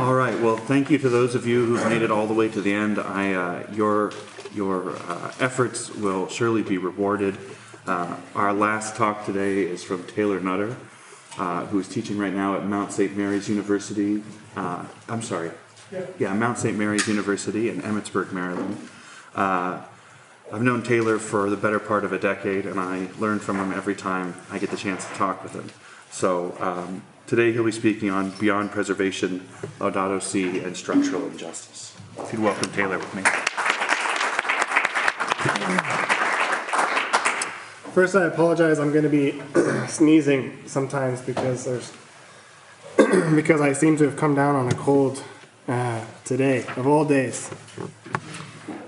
All right. Well, thank you to those of you who've made it all the way to the end. Your efforts will surely be rewarded. Our last talk today is from Taylor Nutter, who is teaching right now at Mount St. Mary's University. Mount St. Mary's University in Emmitsburg, Maryland. I've known Taylor for the better part of a decade, and I learn from him every time I get the chance to talk with him. So today he'll be speaking on Beyond Preservation, Laudato Si, and Structural Injustice. If you'd welcome Taylor with me. First, I apologize. I'm going to be sneezing sometimes because I seem to have come down on a cold today, of all days.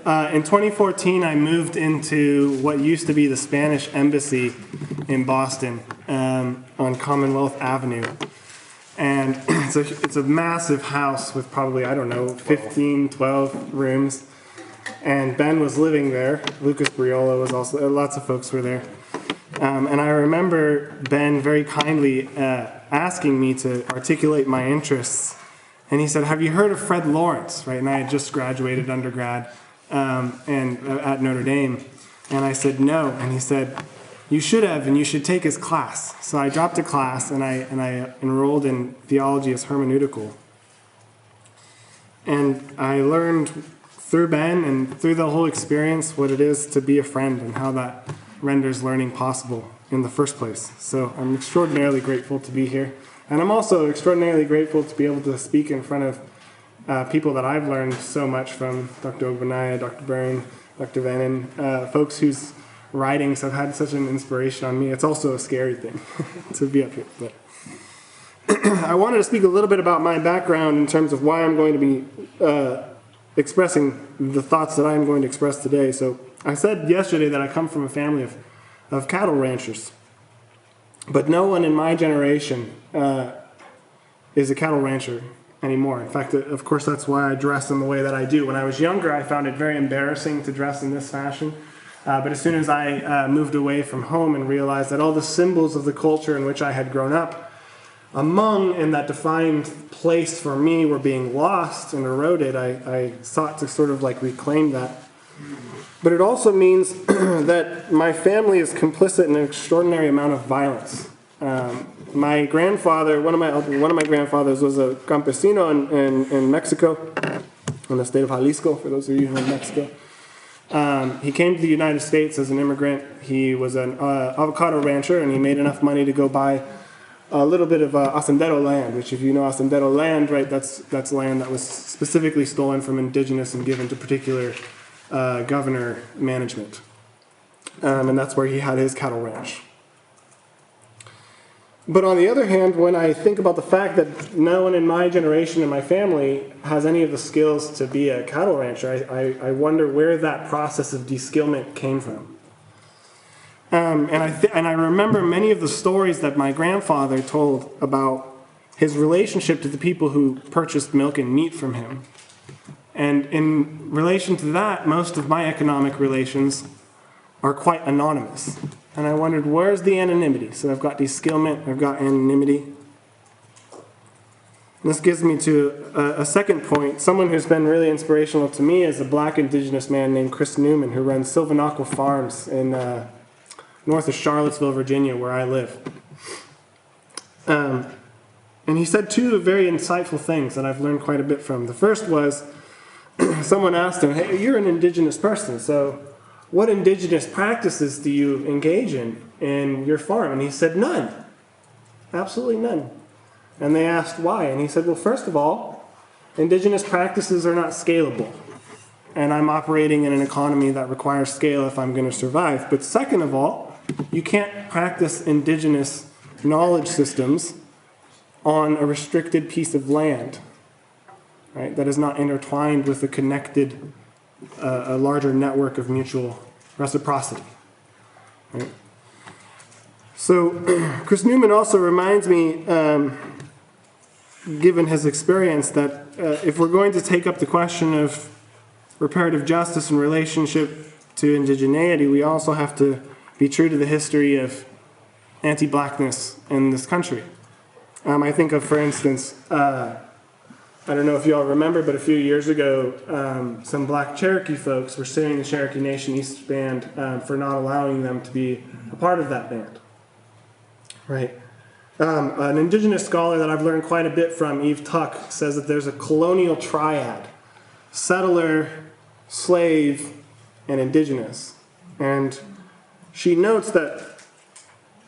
In 2014, I moved into what used to be the Spanish Embassy in Boston on Commonwealth Avenue. And it's a massive house with probably, 15, 12 rooms. And Ben was living there. Lucas Briola was also, lots of folks were there. And I remember Ben very kindly asking me to articulate my interests. And he said, "Have you heard of Fred Lawrence?" Right? And I had just graduated undergrad and at Notre Dame. And I said, "No." And he said, "You should have, and you should take his class." So I dropped a class, and I enrolled in theology as hermeneutical. And I learned through Ben and through the whole experience what it is to be a friend and how that renders learning possible in the first place. So I'm extraordinarily grateful to be here. And I'm also extraordinarily grateful to be able to speak in front of people that I've learned so much from, Dr. Ogbenaya, Dr. Byrne, Dr. Vannon, folks whose writings have had such an inspiration on me. It's also a scary thing to be up here. But I wanted to speak a little bit about my background in terms of why I'm going to be expressing the thoughts that I'm going to express today. So I said yesterday that I come from a family of cattle ranchers. But no one in my generation is a cattle rancher anymore. In fact, of course, that's why I dress in the way that I do. When I was younger, I found it very embarrassing to dress in this fashion. But as soon as I moved away from home and realized that all the symbols of the culture in which I had grown up among and that defined place for me were being lost and eroded, I sought to sort of like reclaim that. But it also means that my family is complicit in an extraordinary amount of violence. My grandfather, one of my grandfathers, was a campesino in Mexico, in the state of Jalisco, for those of you who know Mexico. He came to the United States as an immigrant. He was an avocado rancher, and he made enough money to go buy a little bit of hacendero land, which, if you know hacendero land, right, that's land that was specifically stolen from indigenous and given to particular governor management. And that's where he had his cattle ranch. But on the other hand, when I think about the fact that no one in my generation and my family has any of the skills to be a cattle rancher, I wonder where that process of de-skillment came from. And I remember many of the stories that my grandfather told about his relationship to the people who purchased milk and meat from him. And in relation to that, most of my economic relations are quite anonymous. And I wondered, where's the anonymity? So I've got de-skillment, I've got anonymity. And this gives me to a second point. Someone who's been really inspirational to me is a black indigenous man named Chris Newman, who runs Sylvanakwa Farms in north of Charlottesville, Virginia, where I live. And he said two very insightful things that I've learned quite a bit from. The first was, someone asked him, "Hey, you're an indigenous person, so what indigenous practices do you engage in your farm?" And he said, "None. Absolutely none." And they asked why. And he said, "Well, first of all, indigenous practices are not scalable. And I'm operating in an economy that requires scale if I'm going to survive. But second of all, you can't practice indigenous knowledge systems on a restricted piece of land, right, that is not intertwined with a connected, a larger network of mutual reciprocity." Right? So Chris Newman also reminds me, given his experience, that if we're going to take up the question of reparative justice in relationship to indigeneity, we also have to be true to the history of anti-blackness in this country. I think of, for instance, I don't know if you all remember, but a few years ago, some black Cherokee folks were suing the Cherokee Nation East Band for not allowing them to be a part of that band. Right. An indigenous scholar that I've learned quite a bit from, Eve Tuck, says that there's a colonial triad: settler, slave, and indigenous. And she notes that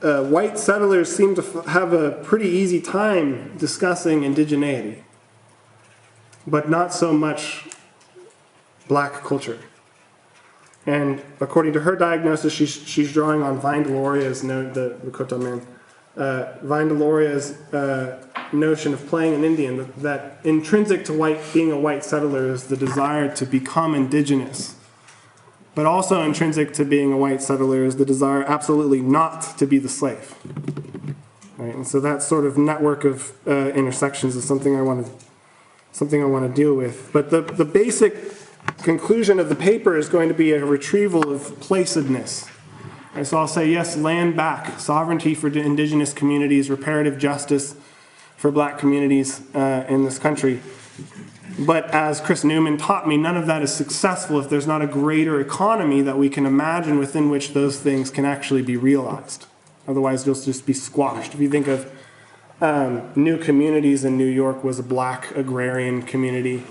white settlers seem to have a pretty easy time discussing indigeneity, but not so much black culture. And according to her diagnosis, she's drawing on Vine Deloria's note, the Lakota man, Vine Deloria's notion of playing an Indian, that intrinsic to being a white settler is the desire to become indigenous. But also intrinsic to being a white settler is the desire absolutely not to be the slave. Right? And so that sort of network of intersections is something I want to deal with. But the basic conclusion of the paper is going to be a retrieval of placidness. And so I'll say, yes, land back, sovereignty for indigenous communities, reparative justice for black communities in this country. But as Chris Newman taught me, none of that is successful if there's not a greater economy that we can imagine within which those things can actually be realized. Otherwise, they'll just be squashed. If you think of New Communities in New York was a black agrarian community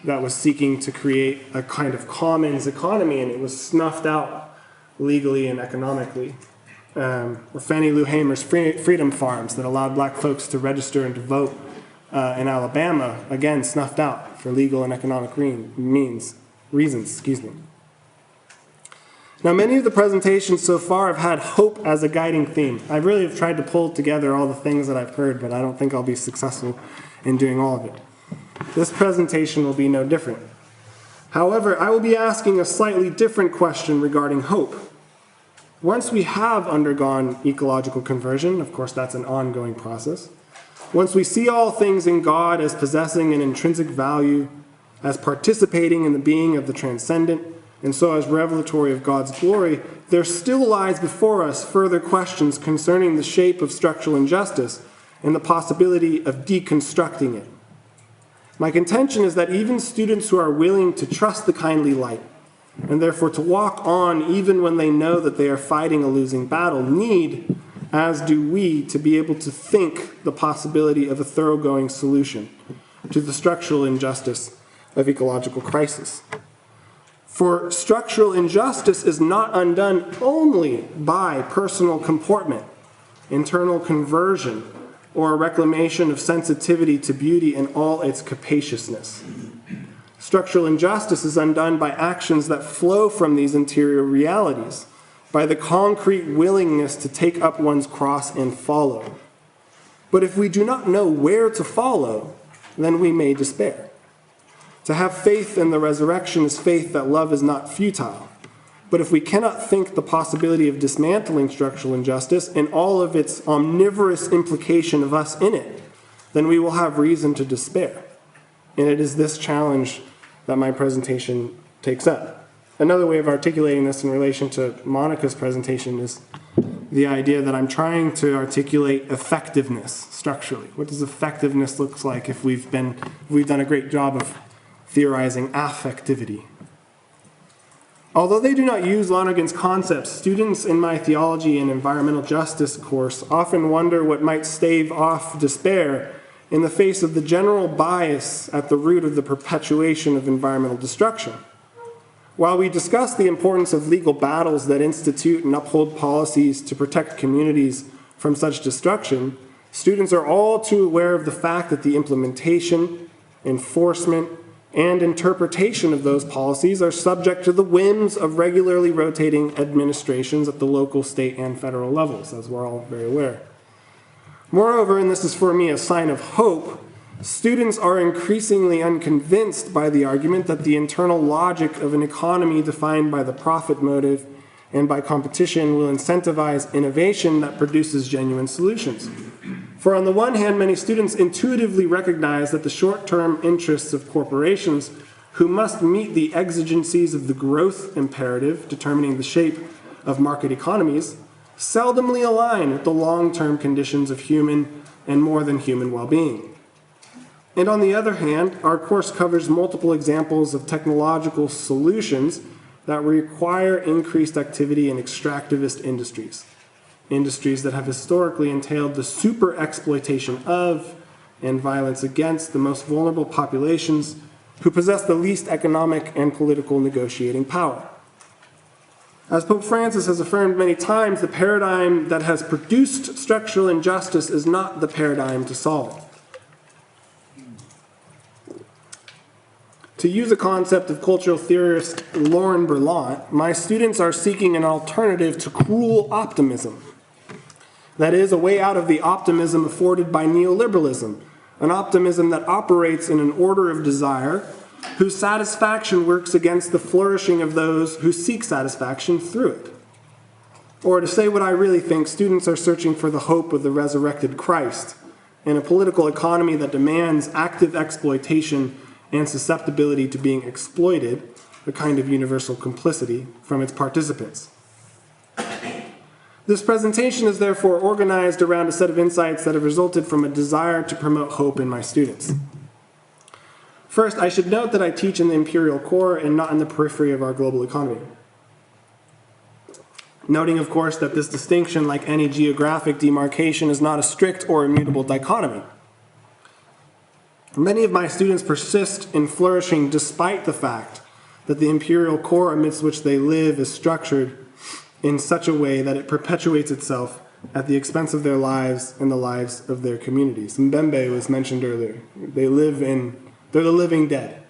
that was seeking to create a kind of commons economy, and it was snuffed out legally and economically. Or Fannie Lou Hamer's Freedom Farms that allowed black folks to register and to vote in Alabama, again, snuffed out for legal and economic reasons. Now, many of the presentations so far have had hope as a guiding theme. I really have tried to pull together all the things that I've heard, but I don't think I'll be successful in doing all of it. This presentation will be no different. However, I will be asking a slightly different question regarding hope. Once we have undergone ecological conversion, of course that's an ongoing process, once we see all things in God as possessing an intrinsic value, as participating in the being of the transcendent, and so as revelatory of God's glory, there still lies before us further questions concerning the shape of structural injustice and the possibility of deconstructing it. My contention is that even students who are willing to trust the kindly light, and therefore to walk on even when they know that they are fighting a losing battle, need, as do we, to be able to think the possibility of a thoroughgoing solution to the structural injustice of ecological crisis. For structural injustice is not undone only by personal comportment, internal conversion, or a reclamation of sensitivity to beauty in all its capaciousness. Structural injustice is undone by actions that flow from these interior realities, by the concrete willingness to take up one's cross and follow. But if we do not know where to follow, then we may despair. To have faith in the resurrection is faith that love is not futile. But if we cannot think the possibility of dismantling structural injustice and all of its omnivorous implication of us in it, then we will have reason to despair. And it is this challenge that my presentation takes up. Another way of articulating this in relation to Monica's presentation is the idea that I'm trying to articulate effectiveness structurally. What does effectiveness look like if we've done a great job of theorizing affectivity? Although they do not use Lonergan's concepts, students in my theology and environmental justice course often wonder what might stave off despair in the face of the general bias at the root of the perpetuation of environmental destruction. While we discuss the importance of legal battles that institute and uphold policies to protect communities from such destruction, students are all too aware of the fact that the implementation, enforcement, and interpretation of those policies are subject to the whims of regularly rotating administrations at the local, state, and federal levels, as we're all very aware. Moreover, and this is for me a sign of hope, students are increasingly unconvinced by the argument that the internal logic of an economy defined by the profit motive and by competition will incentivize innovation that produces genuine solutions. For on the one hand, many students intuitively recognize that the short-term interests of corporations, who must meet the exigencies of the growth imperative determining the shape of market economies, seldomly align with the long-term conditions of human and more than human well-being. And on the other hand, our course covers multiple examples of technological solutions that require increased activity in extractivist industries. Industries that have historically entailed the super exploitation of and violence against the most vulnerable populations who possess the least economic and political negotiating power. As Pope Francis has affirmed many times, the paradigm that has produced structural injustice is not the paradigm to solve it. To use a concept of cultural theorist Lauren Berlant, my students are seeking an alternative to cruel optimism. That is, a way out of the optimism afforded by neoliberalism, an optimism that operates in an order of desire, whose satisfaction works against the flourishing of those who seek satisfaction through it. Or to say what I really think, students are searching for the hope of the resurrected Christ in a political economy that demands active exploitation and susceptibility to being exploited, a kind of universal complicity, from its participants. This presentation is therefore organized around a set of insights that have resulted from a desire to promote hope in my students. First, I should note that I teach in the imperial core and not in the periphery of our global economy. Noting, of course, that this distinction, like any geographic demarcation, is not a strict or immutable dichotomy. Many of my students persist in flourishing despite the fact that the imperial core amidst which they live is structured in such a way that it perpetuates itself at the expense of their lives and the lives of their communities. Mbembe was mentioned earlier. They're the living dead.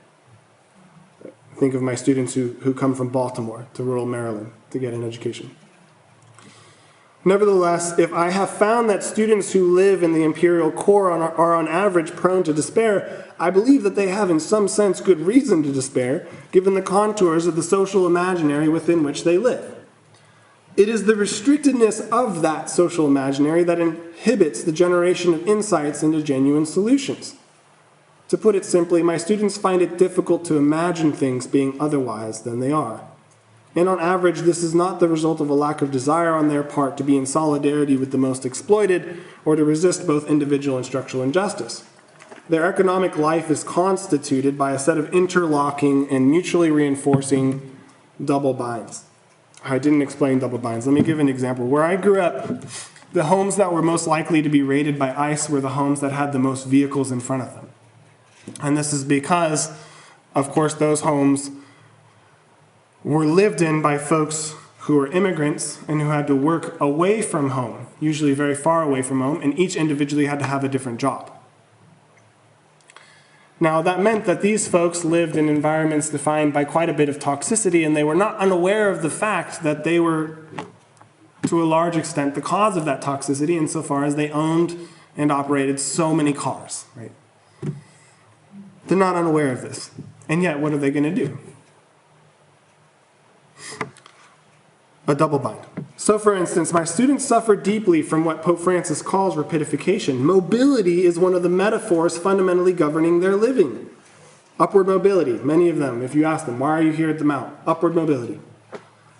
Think of my students who come from Baltimore to rural Maryland to get an education. Nevertheless, if I have found that students who live in the imperial core are on average prone to despair, I believe that they have in some sense good reason to despair, given the contours of the social imaginary within which they live. It is the restrictedness of that social imaginary that inhibits the generation of insights into genuine solutions. To put it simply, my students find it difficult to imagine things being otherwise than they are. And on average, this is not the result of a lack of desire on their part to be in solidarity with the most exploited or to resist both individual and structural injustice. Their economic life is constituted by a set of interlocking and mutually reinforcing double binds. I didn't explain double binds. Let me give an example. Where I grew up, the homes that were most likely to be raided by ICE were the homes that had the most vehicles in front of them. And this is because, of course, those homes were lived in by folks who were immigrants and who had to work away from home, usually very far away from home, and each individually had to have a different job. Now, that meant that these folks lived in environments defined by quite a bit of toxicity, and they were not unaware of the fact that they were, to a large extent, the cause of that toxicity insofar as they owned and operated so many cars, right? They're not unaware of this. And yet, what are they going to do? A double bind. So, for instance, my students suffer deeply from what Pope Francis calls rapidification. Mobility is one of the metaphors fundamentally governing their living. Upward mobility, many of them, if you ask them, why are you here at the Mount? Upward mobility.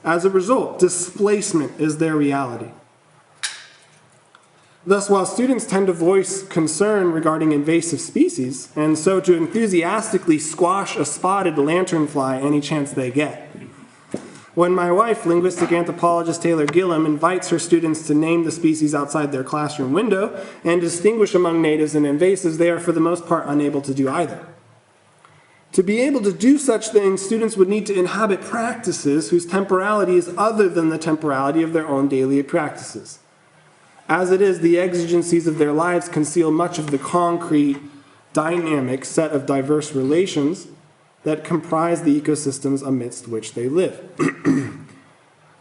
As a result, displacement is their reality. Thus, while students tend to voice concern regarding invasive species, and so to enthusiastically squash a spotted lanternfly any chance they get, when my wife, linguistic anthropologist Taylor Gillum, invites her students to name the species outside their classroom window and distinguish among natives and invasives, they are for the most part unable to do either. To be able to do such things, students would need to inhabit practices whose temporality is other than the temporality of their own daily practices. As it is, the exigencies of their lives conceal much of the concrete, dynamic set of diverse relations that comprise the ecosystems amidst which they live.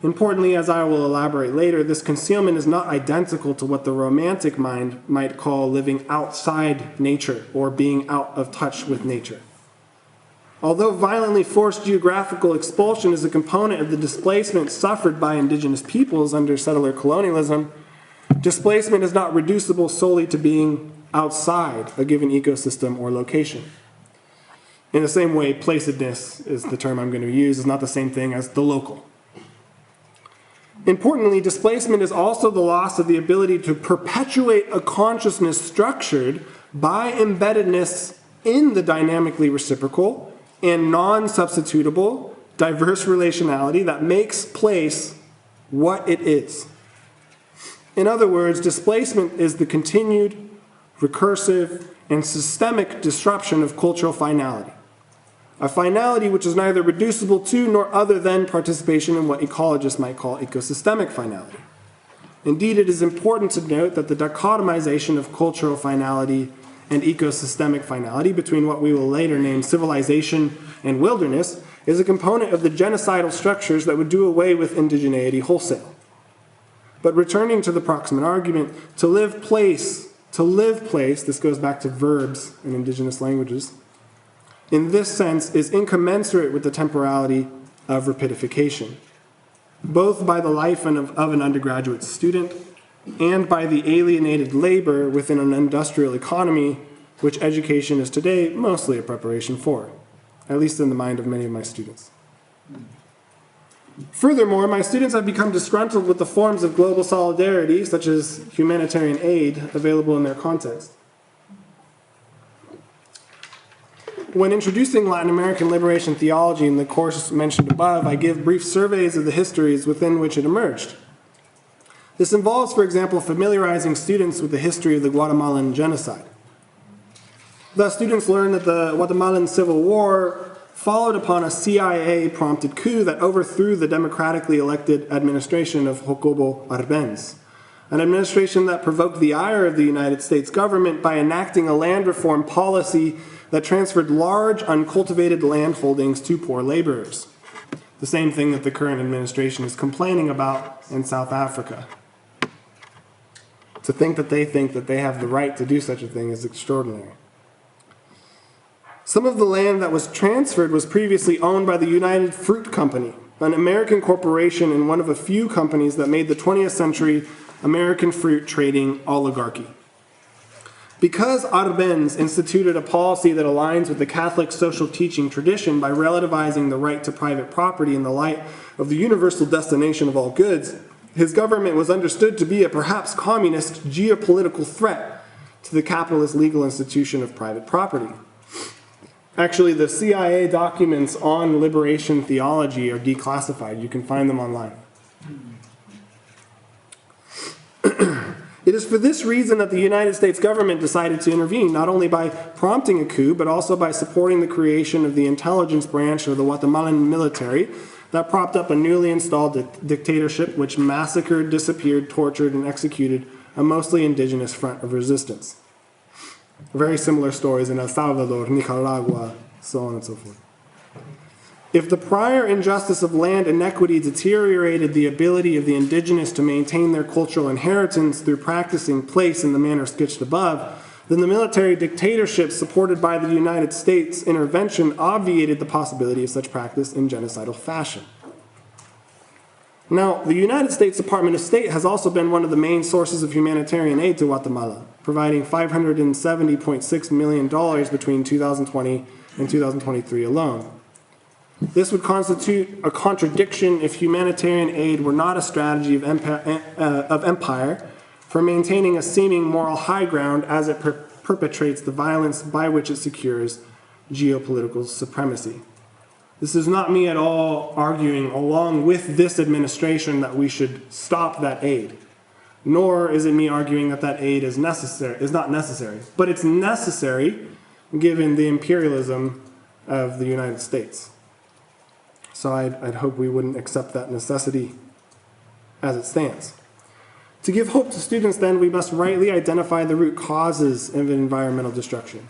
Importantly, as I will elaborate later, this concealment is not identical to what the romantic mind might call living outside nature or being out of touch with nature. Although violently forced geographical expulsion is a component of the displacement suffered by indigenous peoples under settler colonialism, displacement is not reducible solely to being outside a given ecosystem or location. In the same way, placedness is the term I'm going to use, is not the same thing as the local. Importantly, displacement is also the loss of the ability to perpetuate a consciousness structured by embeddedness in the dynamically reciprocal and non-substitutable diverse relationality that makes place what it is. In other words, displacement is the continued, recursive, and systemic disruption of cultural finality. A finality which is neither reducible to nor other than participation in what ecologists might call ecosystemic finality. Indeed, it is important to note that the dichotomization of cultural finality and ecosystemic finality between what we will later name civilization and wilderness is a component of the genocidal structures that would do away with indigeneity wholesale. But returning to the proximate argument, to live place, this goes back to verbs in indigenous languages, in this sense is incommensurate with the temporality of rapidification, both by the life of an undergraduate student and by the alienated labor within an industrial economy which education is today mostly a preparation for, at least in the mind of many of my students. Furthermore, my students have become disgruntled with the forms of global solidarity, such as humanitarian aid, available in their context. When introducing Latin American liberation theology in the course mentioned above, I give brief surveys of the histories within which it emerged. This involves, for example, familiarizing students with the history of the Guatemalan genocide. Thus, students learn that the Guatemalan Civil War followed upon a CIA-prompted coup that overthrew the democratically elected administration of Jacobo Arbenz, an administration that provoked the ire of the United States government by enacting a land reform policy that transferred large uncultivated land holdings to poor laborers. The same thing that the current administration is complaining about in South Africa. To think that they have the right to do such a thing is extraordinary. Some of the land that was transferred was previously owned by the United Fruit Company, an American corporation and one of a few companies that made the 20th century American fruit trading oligarchy. Because Arbenz instituted a policy that aligns with the Catholic social teaching tradition by relativizing the right to private property in the light of the universal destination of all goods, his government was understood to be a perhaps communist geopolitical threat to the capitalist legal institution of private property. Actually, the CIA documents on liberation theology are declassified. You can find them online. It is for this reason that the United States government decided to intervene, not only by prompting a coup, but also by supporting the creation of the intelligence branch of the Guatemalan military that propped up a newly installed dictatorship which massacred, disappeared, tortured, and executed a mostly indigenous front of resistance. Very similar stories in El Salvador, Nicaragua, so on and so forth. If the prior injustice of land inequity deteriorated the ability of the indigenous to maintain their cultural inheritance through practicing place in the manner sketched above, then the military dictatorship supported by the United States intervention obviated the possibility of such practice in genocidal fashion. Now, the United States Department of State has also been one of the main sources of humanitarian aid to Guatemala, providing $570.6 million between 2020 and 2023 alone. This would constitute a contradiction if humanitarian aid were not a strategy of empire for maintaining a seeming moral high ground as it perpetrates the violence by which it secures geopolitical supremacy. This is not me at all arguing along with this administration that we should stop that aid, nor is it me arguing that that aid is not necessary, but it's necessary given the imperialism of the United States. So I'd hope we wouldn't accept that necessity as it stands. To give hope to students, then, we must rightly identify the root causes of environmental destruction.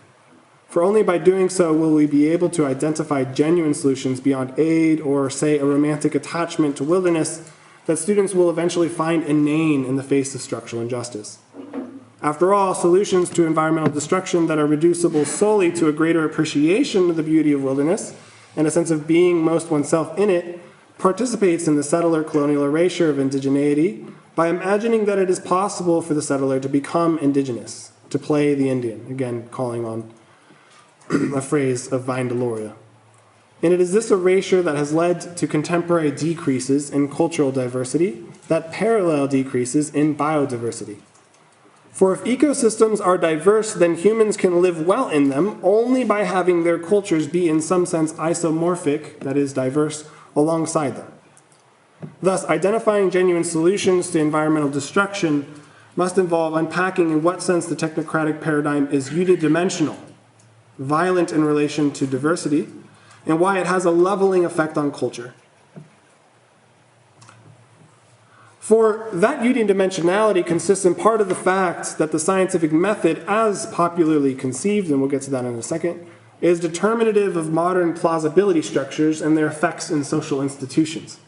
For only by doing so will we be able to identify genuine solutions beyond aid or, say, a romantic attachment to wilderness that students will eventually find inane in the face of structural injustice. After all, solutions to environmental destruction that are reducible solely to a greater appreciation of the beauty of wilderness and a sense of being most oneself in it participates in the settler colonial erasure of indigeneity by imagining that it is possible for the settler to become indigenous, to play the Indian, again calling on a phrase of Vine Deloria. And it is this erasure that has led to contemporary decreases in cultural diversity that parallel decreases in biodiversity. For if ecosystems are diverse, then humans can live well in them only by having their cultures be in some sense isomorphic, that is, diverse, alongside them. Thus, identifying genuine solutions to environmental destruction must involve unpacking in what sense the technocratic paradigm is unidimensional, violent in relation to diversity, and why it has a leveling effect on culture. For that unidimensionality consists in part of the fact that the scientific method, as popularly conceived, and we'll get to that in a second, is determinative of modern plausibility structures and their effects in social institutions.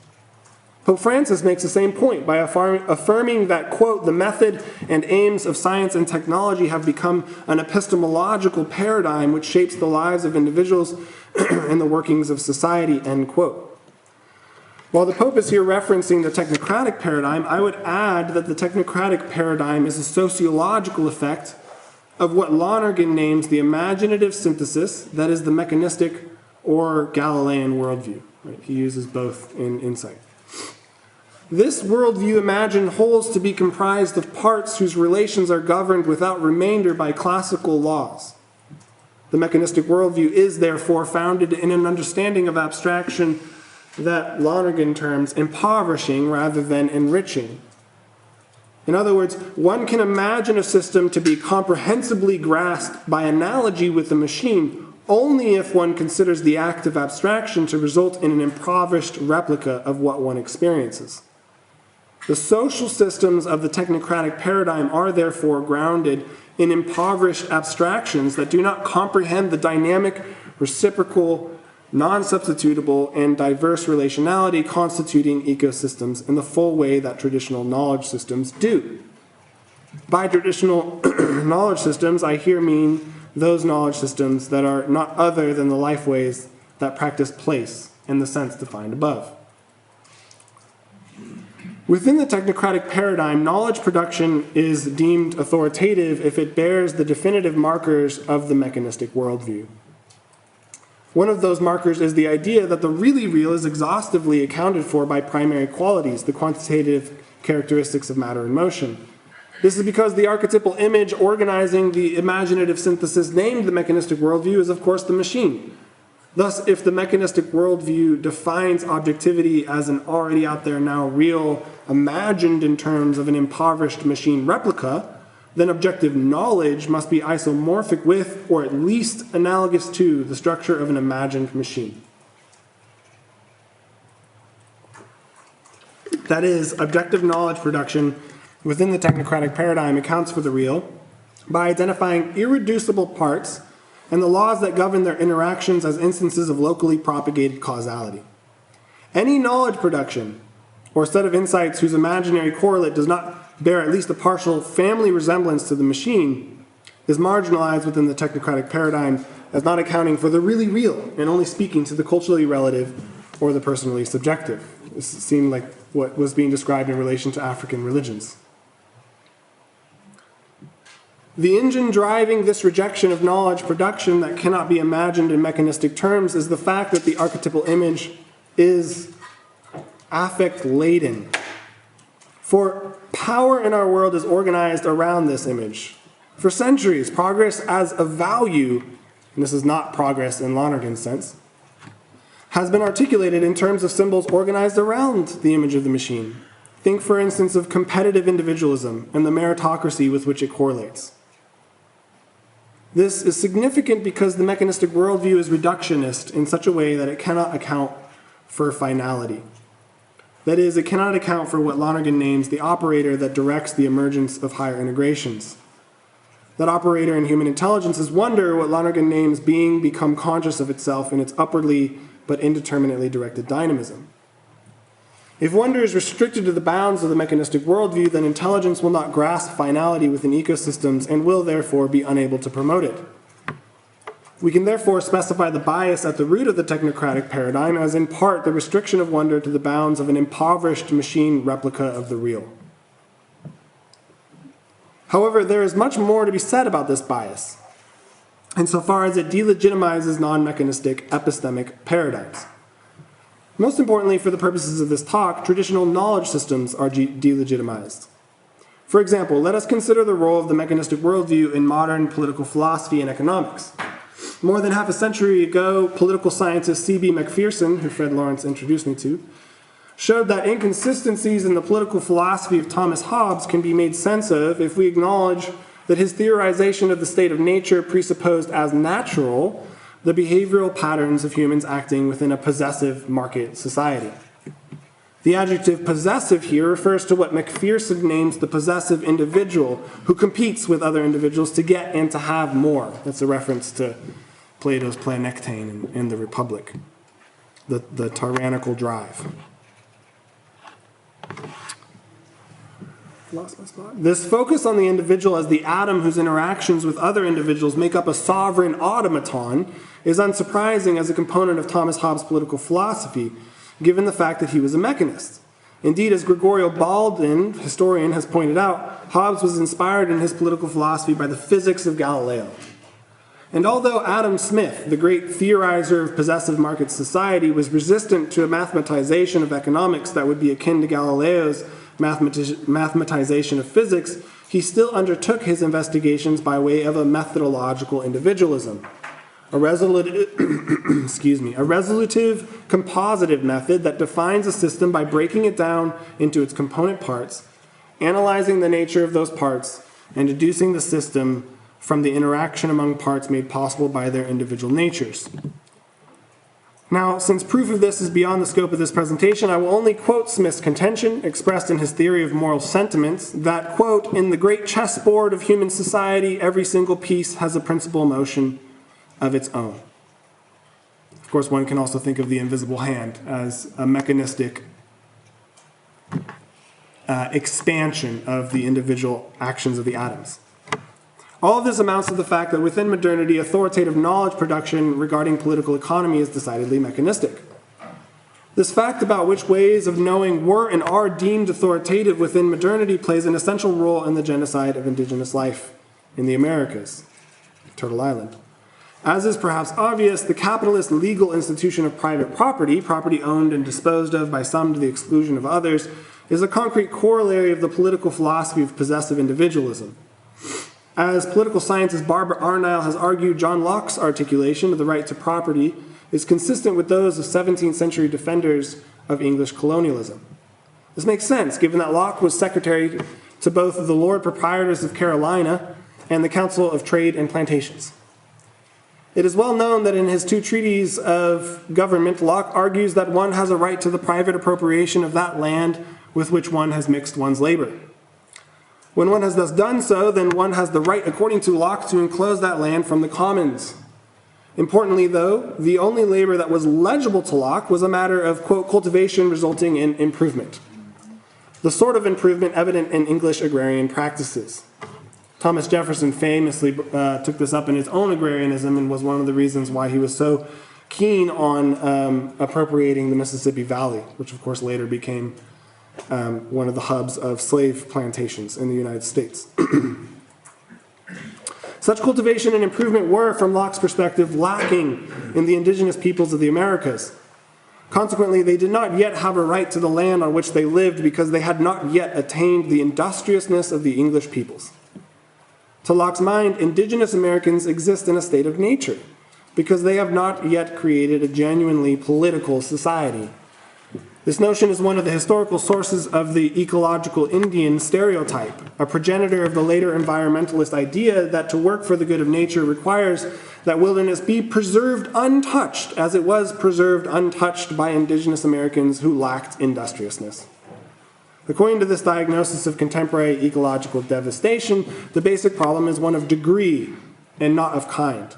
Pope Francis makes the same point by affirming that, quote, the method and aims of science and technology have become an epistemological paradigm which shapes the lives of individuals and the workings of society, end quote. While the Pope is here referencing the technocratic paradigm, I would add that the technocratic paradigm is a sociological effect of what Lonergan names the imaginative synthesis, that is the mechanistic or Galilean worldview. Right? He uses both in Insight. This worldview imagined wholes to be comprised of parts whose relations are governed without remainder by classical laws. The mechanistic worldview is therefore founded in an understanding of abstraction that Lonergan terms impoverishing rather than enriching. In other words, one can imagine a system to be comprehensibly grasped by analogy with the machine only if one considers the act of abstraction to result in an impoverished replica of what one experiences. The social systems of the technocratic paradigm are therefore grounded in impoverished abstractions that do not comprehend the dynamic, reciprocal, non-substitutable, and diverse relationality constituting ecosystems in the full way that traditional knowledge systems do. By traditional knowledge systems, I here mean those knowledge systems that are not other than the lifeways that practice place in the sense defined above. Within the technocratic paradigm, knowledge production is deemed authoritative if it bears the definitive markers of the mechanistic worldview. One of those markers is the idea that the really real is exhaustively accounted for by primary qualities, the quantitative characteristics of matter and motion. This is because the archetypal image organizing the imaginative synthesis named the mechanistic worldview is, of course, the machine. Thus, if the mechanistic worldview defines objectivity as an already out there now real, imagined in terms of an impoverished machine replica, then objective knowledge must be isomorphic with, or at least analogous to, the structure of an imagined machine. That is, objective knowledge production within the technocratic paradigm accounts for the real by identifying irreducible parts and the laws that govern their interactions as instances of locally propagated causality. Any knowledge production, or set of insights whose imaginary correlate does not bear at least a partial family resemblance to the machine, is marginalized within the technocratic paradigm as not accounting for the really real and only speaking to the culturally relative or the personally subjective. This seemed like what was being described in relation to African religions. The engine driving this rejection of knowledge production that cannot be imagined in mechanistic terms is the fact that the archetypal image is affect-laden. For power in our world is organized around this image. For centuries, progress as a value, and this is not progress in Lonergan's sense, has been articulated in terms of symbols organized around the image of the machine. Think, for instance, of competitive individualism and the meritocracy with which it correlates. This is significant because the mechanistic worldview is reductionist in such a way that it cannot account for finality. That is, it cannot account for what Lonergan names the operator that directs the emergence of higher integrations. That operator in human intelligence is wonder, what Lonergan names being become conscious of itself in its upwardly but indeterminately directed dynamism. If wonder is restricted to the bounds of the mechanistic worldview, then intelligence will not grasp finality within ecosystems and will therefore be unable to promote it. We can therefore specify the bias at the root of the technocratic paradigm as in part the restriction of wonder to the bounds of an impoverished machine replica of the real. However, there is much more to be said about this bias, insofar as it delegitimizes non-mechanistic epistemic paradigms. Most importantly, for the purposes of this talk, traditional knowledge systems are delegitimized. For example, let us consider the role of the mechanistic worldview in modern political philosophy and economics. More than half a century ago, political scientist C.B. Macpherson, who Fred Lawrence introduced me to, showed that inconsistencies in the political philosophy of Thomas Hobbes can be made sense of if we acknowledge that his theorization of the state of nature presupposed as natural the behavioral patterns of humans acting within a possessive market society. The adjective possessive here refers to what Macpherson names the possessive individual who competes with other individuals to get and to have more. That's a reference to Plato's Planectane in the Republic, the tyrannical drive. Lost my spot. This focus on the individual as the atom whose interactions with other individuals make up a sovereign automaton is unsurprising as a component of Thomas Hobbes' political philosophy, given the fact that he was a mechanist. Indeed, as Gregorio Baldin, historian, has pointed out, Hobbes was inspired in his political philosophy by the physics of Galileo. And although Adam Smith, the great theorizer of possessive market society, was resistant to a mathematization of economics that would be akin to Galileo's mathematization of physics, he still undertook his investigations by way of a methodological individualism. A resolutive compositive method that defines a system by breaking it down into its component parts, analyzing the nature of those parts, and deducing the system from the interaction among parts made possible by their individual natures. Now, since proof of this is beyond the scope of this presentation, I will only quote Smith's contention, expressed in his theory of moral sentiments, that, quote, in the great chessboard of human society, every single piece has a principal motion of its own. Of course, one can also think of the invisible hand as a mechanistic expansion of the individual actions of the atoms. All of this amounts to the fact that within modernity, authoritative knowledge production regarding political economy is decidedly mechanistic. This fact about which ways of knowing were and are deemed authoritative within modernity plays an essential role in the genocide of indigenous life in the Americas, Turtle Island. As is perhaps obvious, the capitalist legal institution of private property, property owned and disposed of by some to the exclusion of others, is a concrete corollary of the political philosophy of possessive individualism. As political scientist Barbara Arnile has argued, John Locke's articulation of the right to property is consistent with those of 17th century defenders of English colonialism. This makes sense, given that Locke was secretary to both the Lord Proprietors of Carolina and the Council of Trade and Plantations. It is well known that in his two treatises of government, Locke argues that one has a right to the private appropriation of that land with which one has mixed one's labor. When one has thus done so, then one has the right, according to Locke, to enclose that land from the commons. Importantly, though, the only labor that was legible to Locke was a matter of, quote, cultivation resulting in improvement. The sort of improvement evident in English agrarian practices. Thomas Jefferson famously took this up in his own agrarianism and was one of the reasons why he was so keen on appropriating the Mississippi Valley, which of course later became one of the hubs of slave plantations in the United States. Such cultivation and improvement were, from Locke's perspective, lacking in the indigenous peoples of the Americas. Consequently, they did not yet have a right to the land on which they lived because they had not yet attained the industriousness of the English peoples. To Locke's mind, indigenous Americans exist in a state of nature because they have not yet created a genuinely political society. This notion is one of the historical sources of the ecological Indian stereotype, a progenitor of the later environmentalist idea that to work for the good of nature requires that wilderness be preserved untouched, as it was preserved untouched by indigenous Americans who lacked industriousness. According to this diagnosis of contemporary ecological devastation, the basic problem is one of degree and not of kind.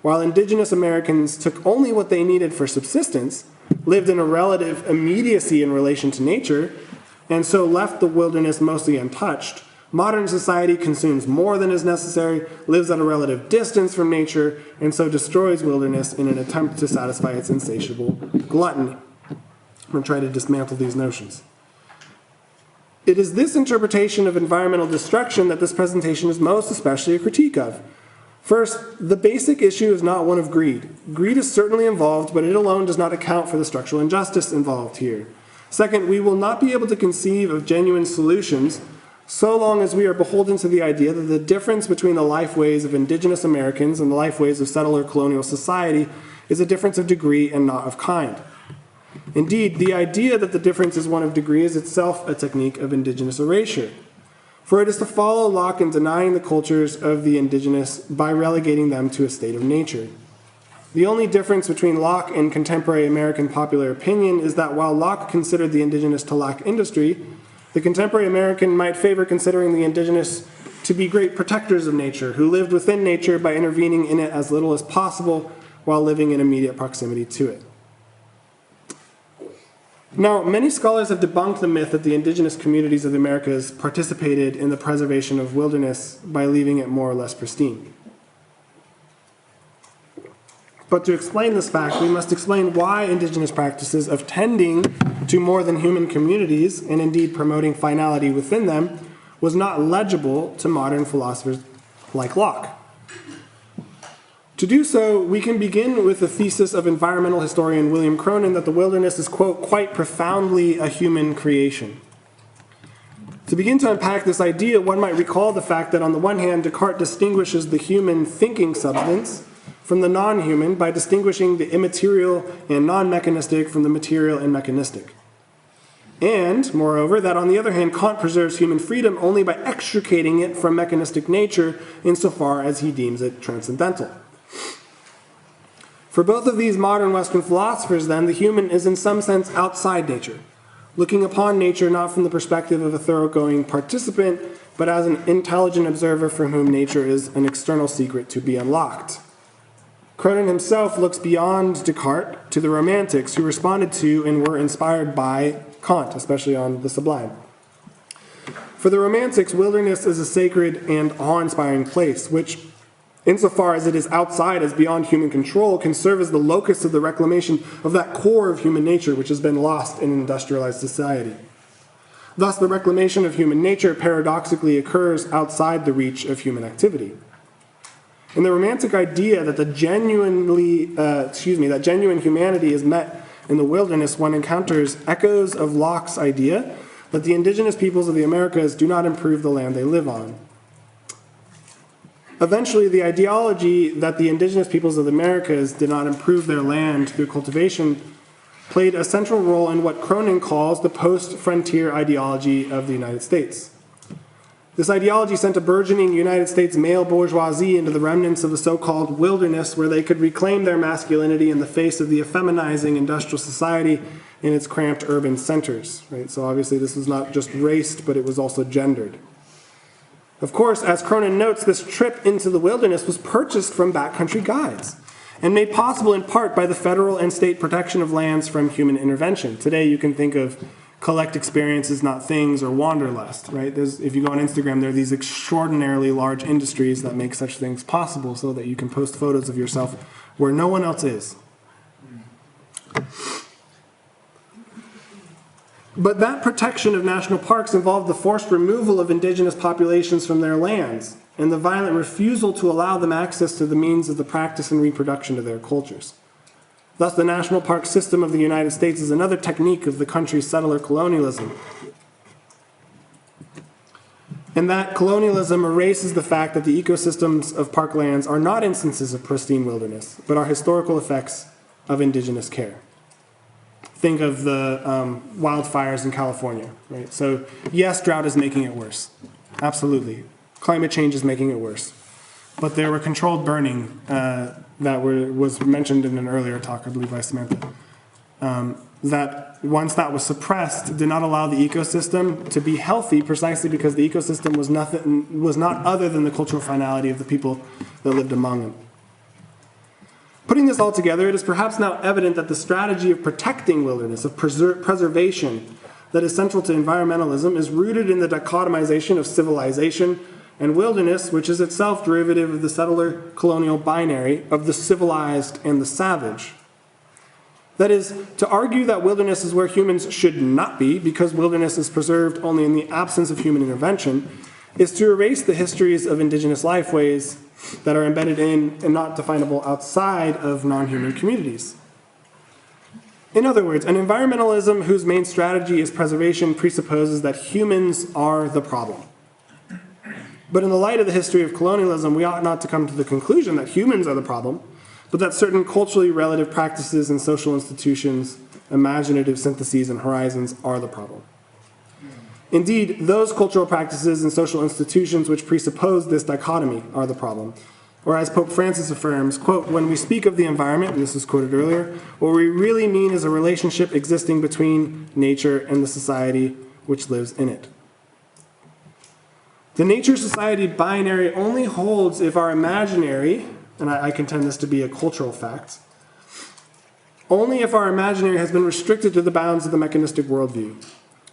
While indigenous Americans took only what they needed for subsistence, lived in a relative immediacy in relation to nature, and so left the wilderness mostly untouched, modern society consumes more than is necessary, lives at a relative distance from nature, and so destroys wilderness in an attempt to satisfy its insatiable gluttony. I'm going to try to dismantle these notions. It is this interpretation of environmental destruction that this presentation is most especially a critique of. First, the basic issue is not one of greed. Greed is certainly involved, but it alone does not account for the structural injustice involved here. Second, we will not be able to conceive of genuine solutions so long as we are beholden to the idea that the difference between the lifeways of indigenous Americans and the lifeways of settler colonial society is a difference of degree and not of kind. Indeed, the idea that the difference is one of degree is itself a technique of indigenous erasure. For it is to follow Locke in denying the cultures of the indigenous by relegating them to a state of nature. The only difference between Locke and contemporary American popular opinion is that while Locke considered the indigenous to lack industry, the contemporary American might favor considering the indigenous to be great protectors of nature, who lived within nature by intervening in it as little as possible while living in immediate proximity to it. Now, many scholars have debunked the myth that the indigenous communities of the Americas participated in the preservation of wilderness by leaving it more or less pristine. But to explain this fact, we must explain why indigenous practices of tending to more than human communities, and indeed promoting finality within them, was not legible to modern philosophers like Locke. To do so, we can begin with the thesis of environmental historian William Cronin that the wilderness is, quote, quite profoundly a human creation. To begin to unpack this idea, one might recall the fact that on the one hand, Descartes distinguishes the human thinking substance from the non-human by distinguishing the immaterial and non-mechanistic from the material and mechanistic. And, moreover, that on the other hand, Kant preserves human freedom only by extricating it from mechanistic nature insofar as he deems it transcendental. For both of these modern Western philosophers, then, the human is in some sense outside nature, looking upon nature not from the perspective of a thoroughgoing participant, but as an intelligent observer from whom nature is an external secret to be unlocked. Cronin himself looks beyond Descartes to the Romantics, who responded to and were inspired by Kant, especially on the sublime. For the Romantics, wilderness is a sacred and awe-inspiring place, which, insofar as it is outside, as beyond human control, can serve as the locus of the reclamation of that core of human nature which has been lost in industrialized society. Thus, the reclamation of human nature paradoxically occurs outside the reach of human activity. In the Romantic idea that genuine humanity is met in the wilderness, one encounters echoes of Locke's idea that the indigenous peoples of the Americas do not improve the land they live on. Eventually, the ideology that the indigenous peoples of the Americas did not improve their land through cultivation played a central role in what Cronin calls the post-frontier ideology of the United States. This ideology sent a burgeoning United States male bourgeoisie into the remnants of the so-called wilderness, where they could reclaim their masculinity in the face of the effeminizing industrial society in its cramped urban centers. Right? So obviously this was not just raced, but it was also gendered. Of course, as Cronin notes, this trip into the wilderness was purchased from backcountry guides and made possible in part by the federal and state protection of lands from human intervention. Today you can think of collect experiences, not things, or wanderlust, right? If you go on Instagram, there are these extraordinarily large industries that make such things possible so that you can post photos of yourself where no one else is. But that protection of national parks involved the forced removal of indigenous populations from their lands and the violent refusal to allow them access to the means of the practice and reproduction of their cultures. Thus, the national park system of the United States is another technique of the country's settler colonialism. And that colonialism erases the fact that the ecosystems of parklands are not instances of pristine wilderness, but are historical effects of indigenous care. Think of the wildfires in California, right? So, yes, drought is making it worse. Absolutely. Climate change is making it worse. But there were controlled burning that was mentioned in an earlier talk, I believe, by Samantha. That once that was suppressed, did not allow the ecosystem to be healthy, precisely because the ecosystem was not other than the cultural finality of the people that lived among them. Putting this all together, it is perhaps now evident that the strategy of protecting wilderness, of preservation, that is central to environmentalism, is rooted in the dichotomization of civilization and wilderness, which is itself derivative of the settler-colonial binary of the civilized and the savage. That is, to argue that wilderness is where humans should not be, because wilderness is preserved only in the absence of human intervention, is to erase the histories of indigenous lifeways that are embedded in and not definable outside of non-human communities. In other words, an environmentalism whose main strategy is preservation presupposes that humans are the problem, But in the light of the history of colonialism, we ought not to come to the conclusion that humans are the problem, but that certain culturally relative practices and social institutions, imaginative syntheses and horizons are the problem. Indeed, those cultural practices and social institutions which presuppose this dichotomy are the problem. Or as Pope Francis affirms, quote, when we speak of the environment, and this was quoted earlier, what we really mean is a relationship existing between nature and the society which lives in it. The nature-society binary only holds if our imaginary, and I contend this to be a cultural fact, only if our imaginary has been restricted to the bounds of the mechanistic worldview,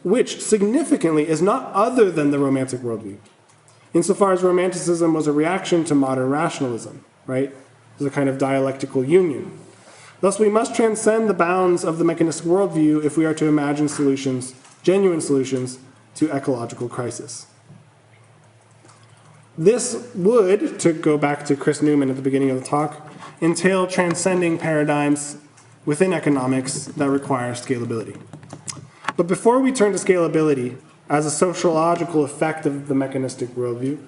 which significantly is not other than the romantic worldview, insofar as romanticism was a reaction to modern rationalism, right? It was a kind of dialectical union. Thus, we must transcend the bounds of the mechanistic worldview if we are to imagine solutions, genuine solutions, to ecological crisis. This would, to go back to Chris Newman at the beginning of the talk, entail transcending paradigms within economics that require scalability. But before we turn to scalability as a sociological effect of the mechanistic worldview,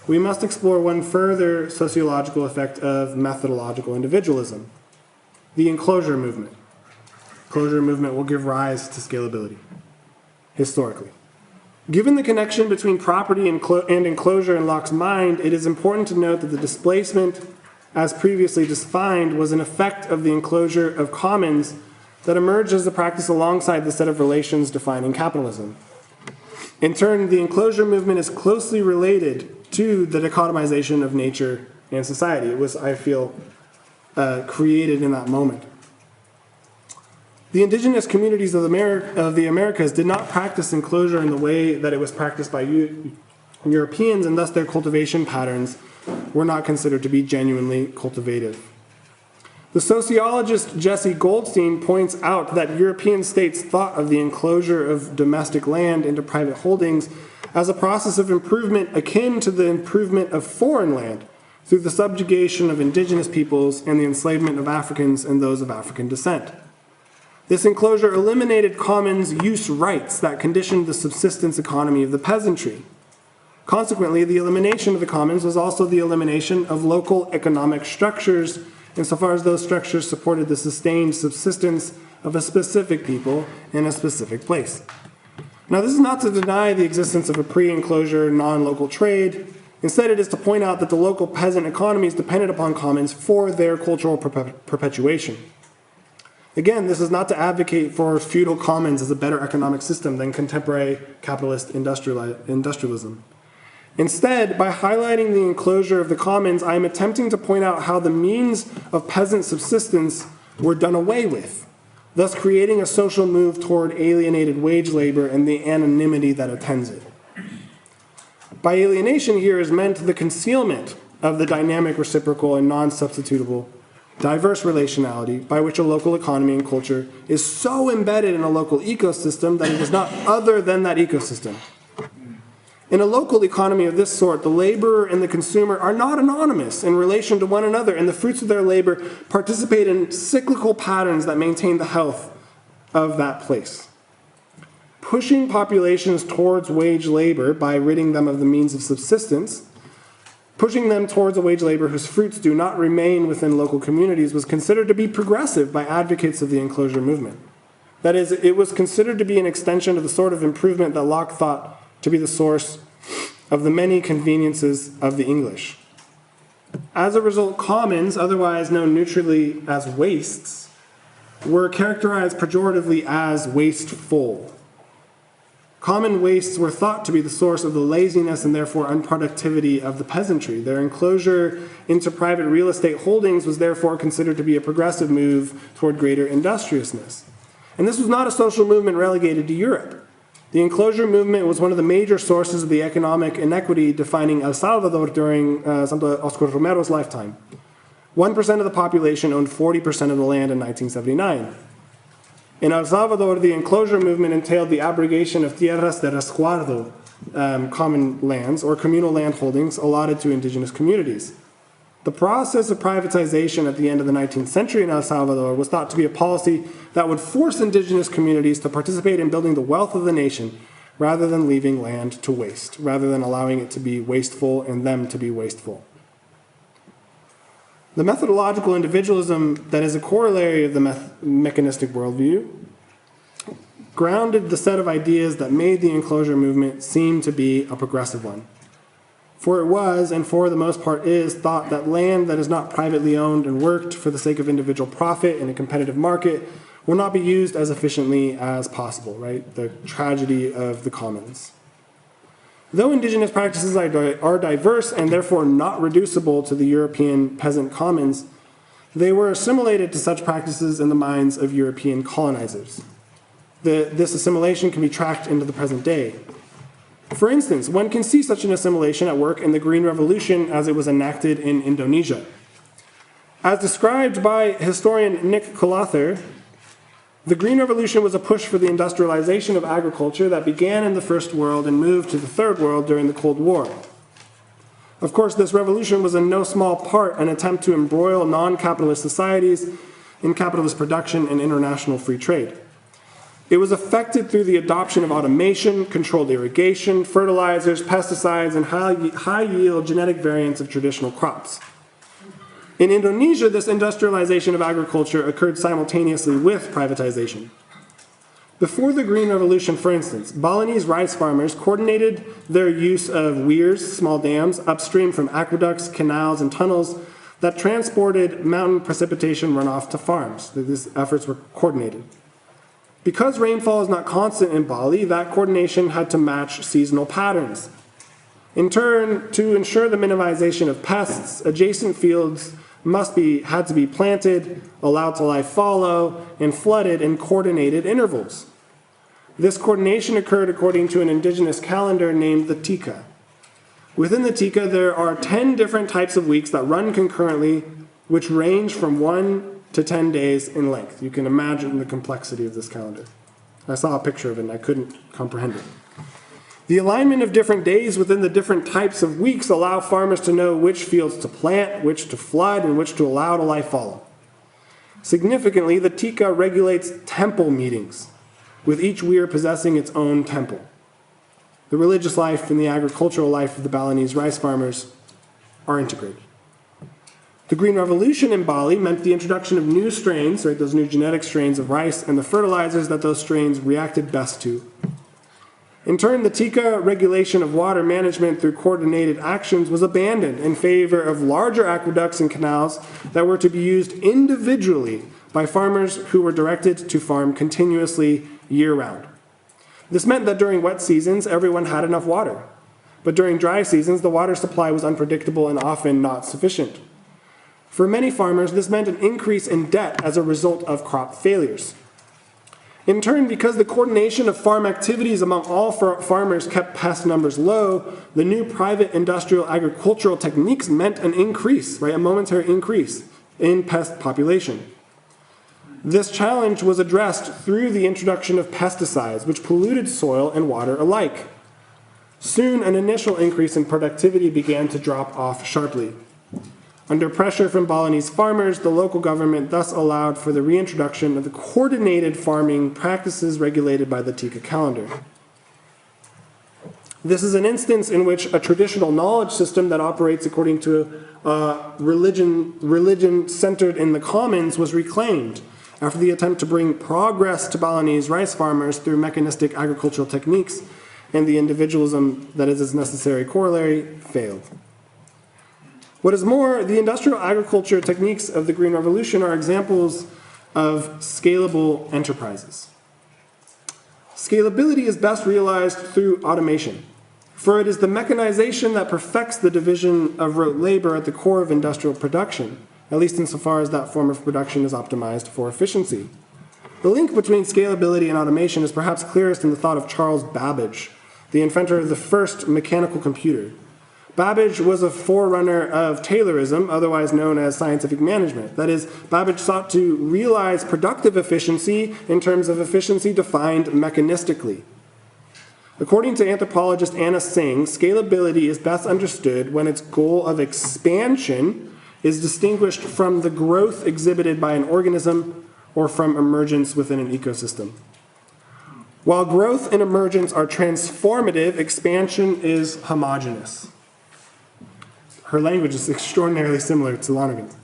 we must explore one further sociological effect of methodological individualism, the enclosure movement. Enclosure movement will give rise to scalability, historically. Given the connection between property and enclosure in Locke's mind, it is important to note that the displacement, as previously defined, was an effect of the enclosure of commons that emerged as a practice alongside the set of relations defining capitalism. In turn, the enclosure movement is closely related to the dichotomization of nature and society. It was, I feel, created in that moment. The indigenous communities of the Americas did not practice enclosure in the way that it was practiced by Europeans, and thus their cultivation patterns were not considered to be genuinely cultivative. The sociologist Jesse Goldstein points out that European states thought of the enclosure of domestic land into private holdings as a process of improvement akin to the improvement of foreign land through the subjugation of indigenous peoples and the enslavement of Africans and those of African descent. This enclosure eliminated commons use rights that conditioned the subsistence economy of the peasantry. Consequently, the elimination of the commons was also the elimination of local economic structures, insofar as those structures supported the sustained subsistence of a specific people in a specific place. Now, this is not to deny the existence of a pre-enclosure non-local trade. Instead, it is to point out that the local peasant economies depended upon commons for their cultural perpetuation. Again, this is not to advocate for feudal commons as a better economic system than contemporary capitalist industrialism. Instead, by highlighting the enclosure of the commons, I am attempting to point out how the means of peasant subsistence were done away with, thus creating a social move toward alienated wage labor and the anonymity that attends it. By alienation here is meant the concealment of the dynamic, reciprocal, and non-substitutable diverse relationality by which a local economy and culture is so embedded in a local ecosystem that it is not other than that ecosystem. In a local economy of this sort, the laborer and the consumer are not anonymous in relation to one another, and the fruits of their labor participate in cyclical patterns that maintain the health of that place. Pushing populations towards wage labor by ridding them of the means of subsistence, pushing them towards a wage labor whose fruits do not remain within local communities, was considered to be progressive by advocates of the enclosure movement. That is, it was considered to be an extension of the sort of improvement that Locke thought to be the source of the many conveniences of the English. As a result, commons, otherwise known neutrally as wastes, were characterized pejoratively as wasteful. Common wastes were thought to be the source of the laziness and therefore unproductivity of the peasantry. Their enclosure into private real estate holdings was therefore considered to be a progressive move toward greater industriousness. And this was not a social movement relegated to Europe. The enclosure movement was one of the major sources of the economic inequity defining El Salvador during Santo Oscar Romero's lifetime. 1% of the population owned 40% of the land in 1979. In El Salvador, the enclosure movement entailed the abrogation of tierras de resguardo, common lands, or communal land holdings allotted to indigenous communities. The process of privatization at the end of the 19th century in El Salvador was thought to be a policy that would force indigenous communities to participate in building the wealth of the nation, rather than leaving land to waste, rather than allowing it to be wasteful and them to be wasteful. The methodological individualism that is a corollary of the mechanistic worldview grounded the set of ideas that made the enclosure movement seem to be a progressive one. For it was, and for the most part is, thought that land that is not privately owned and worked for the sake of individual profit in a competitive market will not be used as efficiently as possible, right? The tragedy of the commons. Though indigenous practices are diverse and therefore not reducible to the European peasant commons, they were assimilated to such practices in the minds of European colonizers. This assimilation can be tracked into the present day. For instance, one can see such an assimilation at work in the Green Revolution as it was enacted in Indonesia. As described by historian Nick Collather, the Green Revolution was a push for the industrialization of agriculture that began in the First World and moved to the Third World during the Cold War. Of course, this revolution was in no small part an attempt to embroil non-capitalist societies in capitalist production and international free trade. It was effected through the adoption of automation, controlled irrigation, fertilizers, pesticides, and high-yield genetic variants of traditional crops. In Indonesia, this industrialization of agriculture occurred simultaneously with privatization. Before the Green Revolution, for instance, Balinese rice farmers coordinated their use of weirs, small dams, upstream from aqueducts, canals, and tunnels that transported mountain precipitation runoff to farms. These efforts were coordinated. Because rainfall is not constant in Bali, that coordination had to match seasonal patterns. In turn, to ensure the minimization of pests, adjacent fields had to be planted, allowed to lie fallow, and flooded in coordinated intervals. This coordination occurred according to an indigenous calendar named the Tika. Within the Tika, there are 10 different types of weeks that run concurrently, which range from 1 to 10 days in length. You can imagine the complexity of this calendar. I saw a picture of it and I couldn't comprehend it. The alignment of different days within the different types of weeks allow farmers to know which fields to plant, which to flood, and which to allow to lie fallow. Significantly, the Tika regulates temple meetings, with each weir possessing its own temple. The religious life and the agricultural life of the Balinese rice farmers are integrated. The Green Revolution in Bali meant the introduction of new strains, right, those new genetic strains of rice, and the fertilizers that those strains reacted best to. In turn, the Tika regulation of water management through coordinated actions was abandoned in favor of larger aqueducts and canals that were to be used individually by farmers who were directed to farm continuously year-round. This meant that during wet seasons, everyone had enough water. But during dry seasons, the water supply was unpredictable and often not sufficient. For many farmers, this meant an increase in debt as a result of crop failures. In turn, because the coordination of farm activities among all farmers kept pest numbers low, the new private industrial agricultural techniques meant an increase, right, a momentary increase in pest population. This challenge was addressed through the introduction of pesticides, which polluted soil and water alike. Soon, an initial increase in productivity began to drop off sharply. Under pressure from Balinese farmers, the local government thus allowed for the reintroduction of the coordinated farming practices regulated by the Tika calendar. This is an instance in which a traditional knowledge system that operates according to religion centered in the commons was reclaimed after the attempt to bring progress to Balinese rice farmers through mechanistic agricultural techniques, and the individualism that is its necessary corollary failed. What is more, the industrial agriculture techniques of the Green Revolution are examples of scalable enterprises. Scalability is best realized through automation, for it is the mechanization that perfects the division of rote labor at the core of industrial production, at least insofar as that form of production is optimized for efficiency. The link between scalability and automation is perhaps clearest in the thought of Charles Babbage, the inventor of the first mechanical computer. Babbage was a forerunner of Taylorism, otherwise known as scientific management. That is, Babbage sought to realize productive efficiency in terms of efficiency defined mechanistically. According to anthropologist Anna Singh, scalability is best understood when its goal of expansion is distinguished from the growth exhibited by an organism or from emergence within an ecosystem. While growth and emergence are transformative, expansion is homogeneous. Her language is extraordinarily similar to Lonergan's.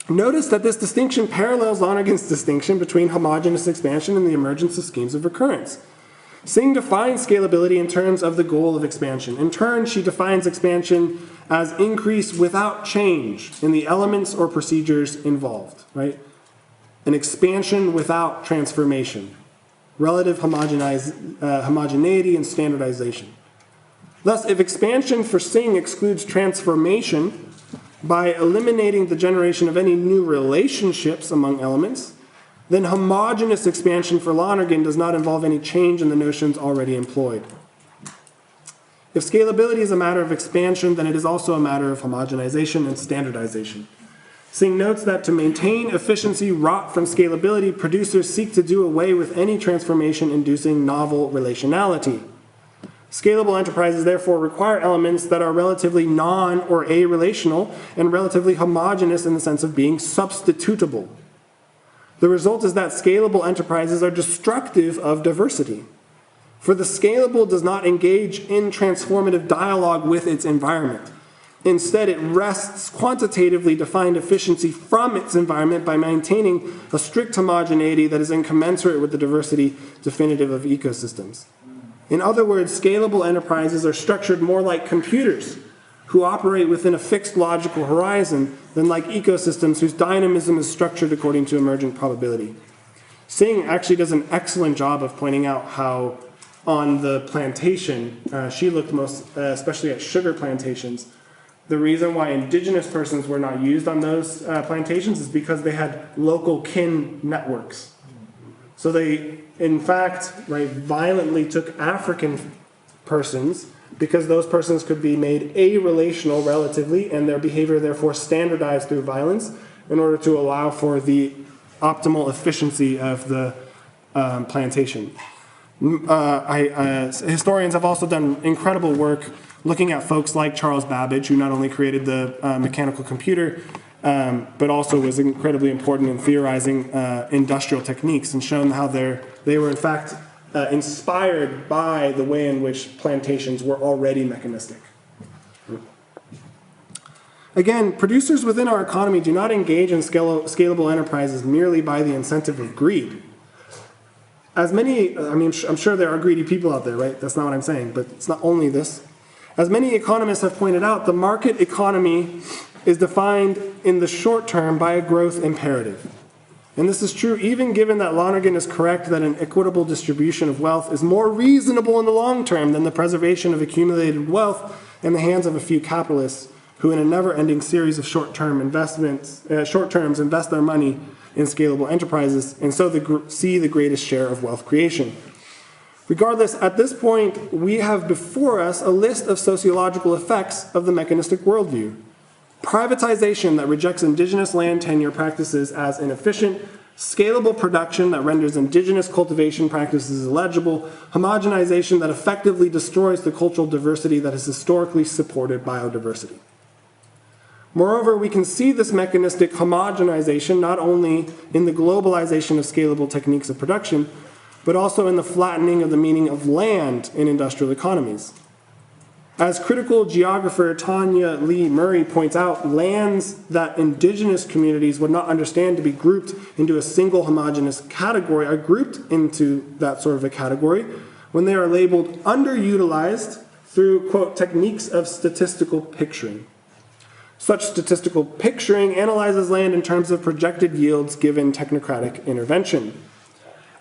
Notice that this distinction parallels Lonergan's distinction between homogeneous expansion and the emergence of schemes of recurrence. Singh defines scalability in terms of the goal of expansion. In turn, she defines expansion as increase without change in the elements or procedures involved, right? An expansion without transformation, relative homogeneity and standardization. Thus, if expansion for Singh excludes transformation by eliminating the generation of any new relationships among elements, then homogeneous expansion for Lonergan does not involve any change in the notions already employed. If scalability is a matter of expansion, then it is also a matter of homogenization and standardization. Singh notes that to maintain efficiency wrought from scalability, producers seek to do away with any transformation inducing novel relationality. Scalable enterprises therefore require elements that are relatively non- or a-relational and relatively homogeneous in the sense of being substitutable. The result is that scalable enterprises are destructive of diversity. For the scalable does not engage in transformative dialogue with its environment. Instead, it wrests quantitatively defined efficiency from its environment by maintaining a strict homogeneity that is incommensurate with the diversity definitive of ecosystems. In other words, scalable enterprises are structured more like computers who operate within a fixed logical horizon than like ecosystems whose dynamism is structured according to emergent probability. Singh actually does an excellent job of pointing out how on the plantation, she looked most, especially at sugar plantations, the reason why indigenous persons were not used on those plantations is because they had local kin networks. So they, in fact, right, violently took African persons because those persons could be made a-relational relatively and their behavior therefore standardized through violence in order to allow for the optimal efficiency of the plantation. Historians have also done incredible work looking at folks like Charles Babbage, who not only created the mechanical computer, but also was incredibly important in theorizing industrial techniques and shown how they were in fact inspired by the way in which plantations were already mechanistic. Again, producers within our economy do not engage in scalable enterprises merely by the incentive of greed. As many, I'm sure there are greedy people out there, right? That's not what I'm saying, but it's not only this. As many economists have pointed out, the market economy is defined in the short term by a growth imperative. And this is true even given that Lonergan is correct that an equitable distribution of wealth is more reasonable in the long term than the preservation of accumulated wealth in the hands of a few capitalists who in a never-ending series of short-terms invest their money in scalable enterprises and so see the greatest share of wealth creation. Regardless, at this point, we have before us a list of sociological effects of the mechanistic worldview. Privatization that rejects indigenous land tenure practices as inefficient, scalable production that renders indigenous cultivation practices illegible, homogenization that effectively destroys the cultural diversity that has historically supported biodiversity. Moreover, we can see this mechanistic homogenization not only in the globalization of scalable techniques of production, but also in the flattening of the meaning of land in industrial economies. As critical geographer Tanya Lee Murray points out, lands that indigenous communities would not understand to be grouped into a single homogeneous category are grouped into that sort of a category when they are labeled underutilized through, quote, techniques of statistical picturing. Such statistical picturing analyzes land in terms of projected yields given technocratic intervention.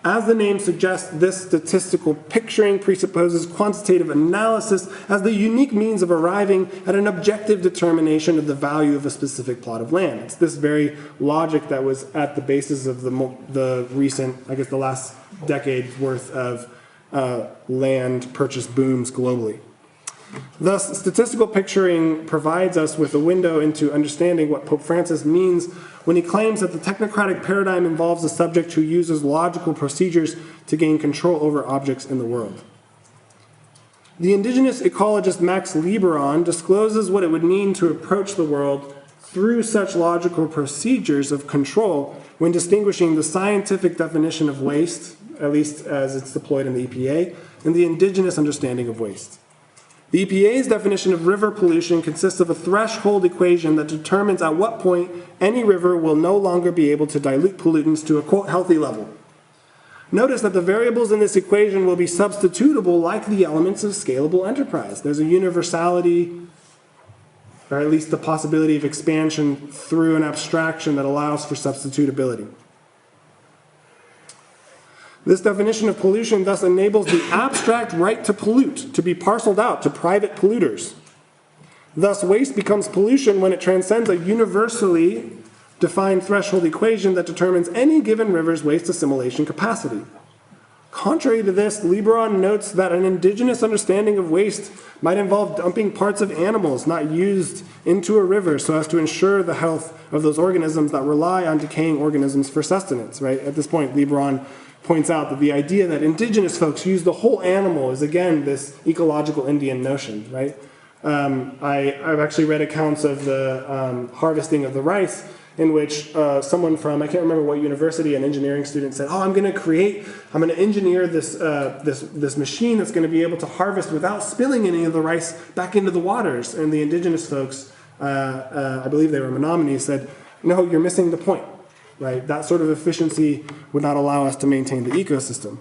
As the name suggests, this statistical picturing presupposes quantitative analysis as the unique means of arriving at an objective determination of the value of a specific plot of land. It's this very logic that was at the basis of the recent, I guess the last decade's worth of land purchase booms globally. Thus, statistical picturing provides us with a window into understanding what Pope Francis means when he claims that the technocratic paradigm involves a subject who uses logical procedures to gain control over objects in the world. The indigenous ecologist Max Liboiron discloses what it would mean to approach the world through such logical procedures of control when distinguishing the scientific definition of waste, at least as it's deployed in the EPA, and the indigenous understanding of waste. The EPA's definition of river pollution consists of a threshold equation that determines at what point any river will no longer be able to dilute pollutants to a, quote, healthy level. Notice that the variables in this equation will be substitutable like the elements of scalable enterprise. There's a universality, or at least the possibility of expansion through an abstraction that allows for substitutability. This definition of pollution thus enables the abstract right to pollute to be parceled out to private polluters. Thus, waste becomes pollution when it transcends a universally defined threshold equation that determines any given river's waste assimilation capacity. Contrary to this, Libron notes that an indigenous understanding of waste might involve dumping parts of animals not used into a river so as to ensure the health of those organisms that rely on decaying organisms for sustenance, right? At this point, Libron points out that the idea that indigenous folks use the whole animal is, again, this ecological Indian notion, right? I've actually read accounts of the harvesting of the rice in which someone from, I can't remember what university, an engineering student said, oh, I'm going to engineer this machine that's going to be able to harvest without spilling any of the rice back into the waters. And the indigenous folks, I believe they were Menominee, said, no, you're missing the point, right? That sort of efficiency would not allow us to maintain the ecosystem,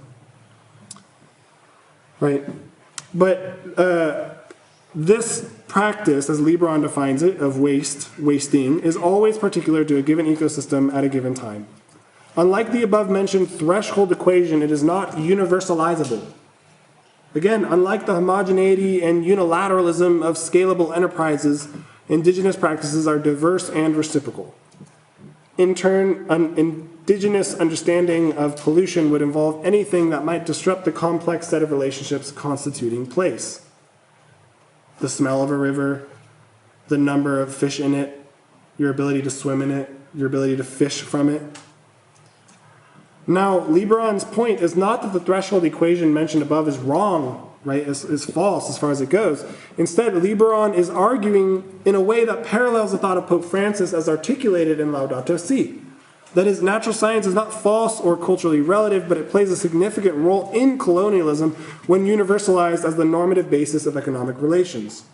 right? But this practice, as Libron defines it, of wasting, is always particular to a given ecosystem at a given time. Unlike the above-mentioned threshold equation, it is not universalizable. Again, unlike the homogeneity and unilateralism of scalable enterprises, indigenous practices are diverse and reciprocal. In turn, an indigenous understanding of pollution would involve anything that might disrupt the complex set of relationships constituting place. The smell of a river, the number of fish in it, your ability to swim in it, your ability to fish from it. Now, Libron's point is not that the threshold equation mentioned above is wrong, right, is false as far as it goes. Instead, Libron is arguing in a way that parallels the thought of Pope Francis as articulated in Laudato Si. That is, natural science is not false or culturally relative, but it plays a significant role in colonialism when universalized as the normative basis of economic relations.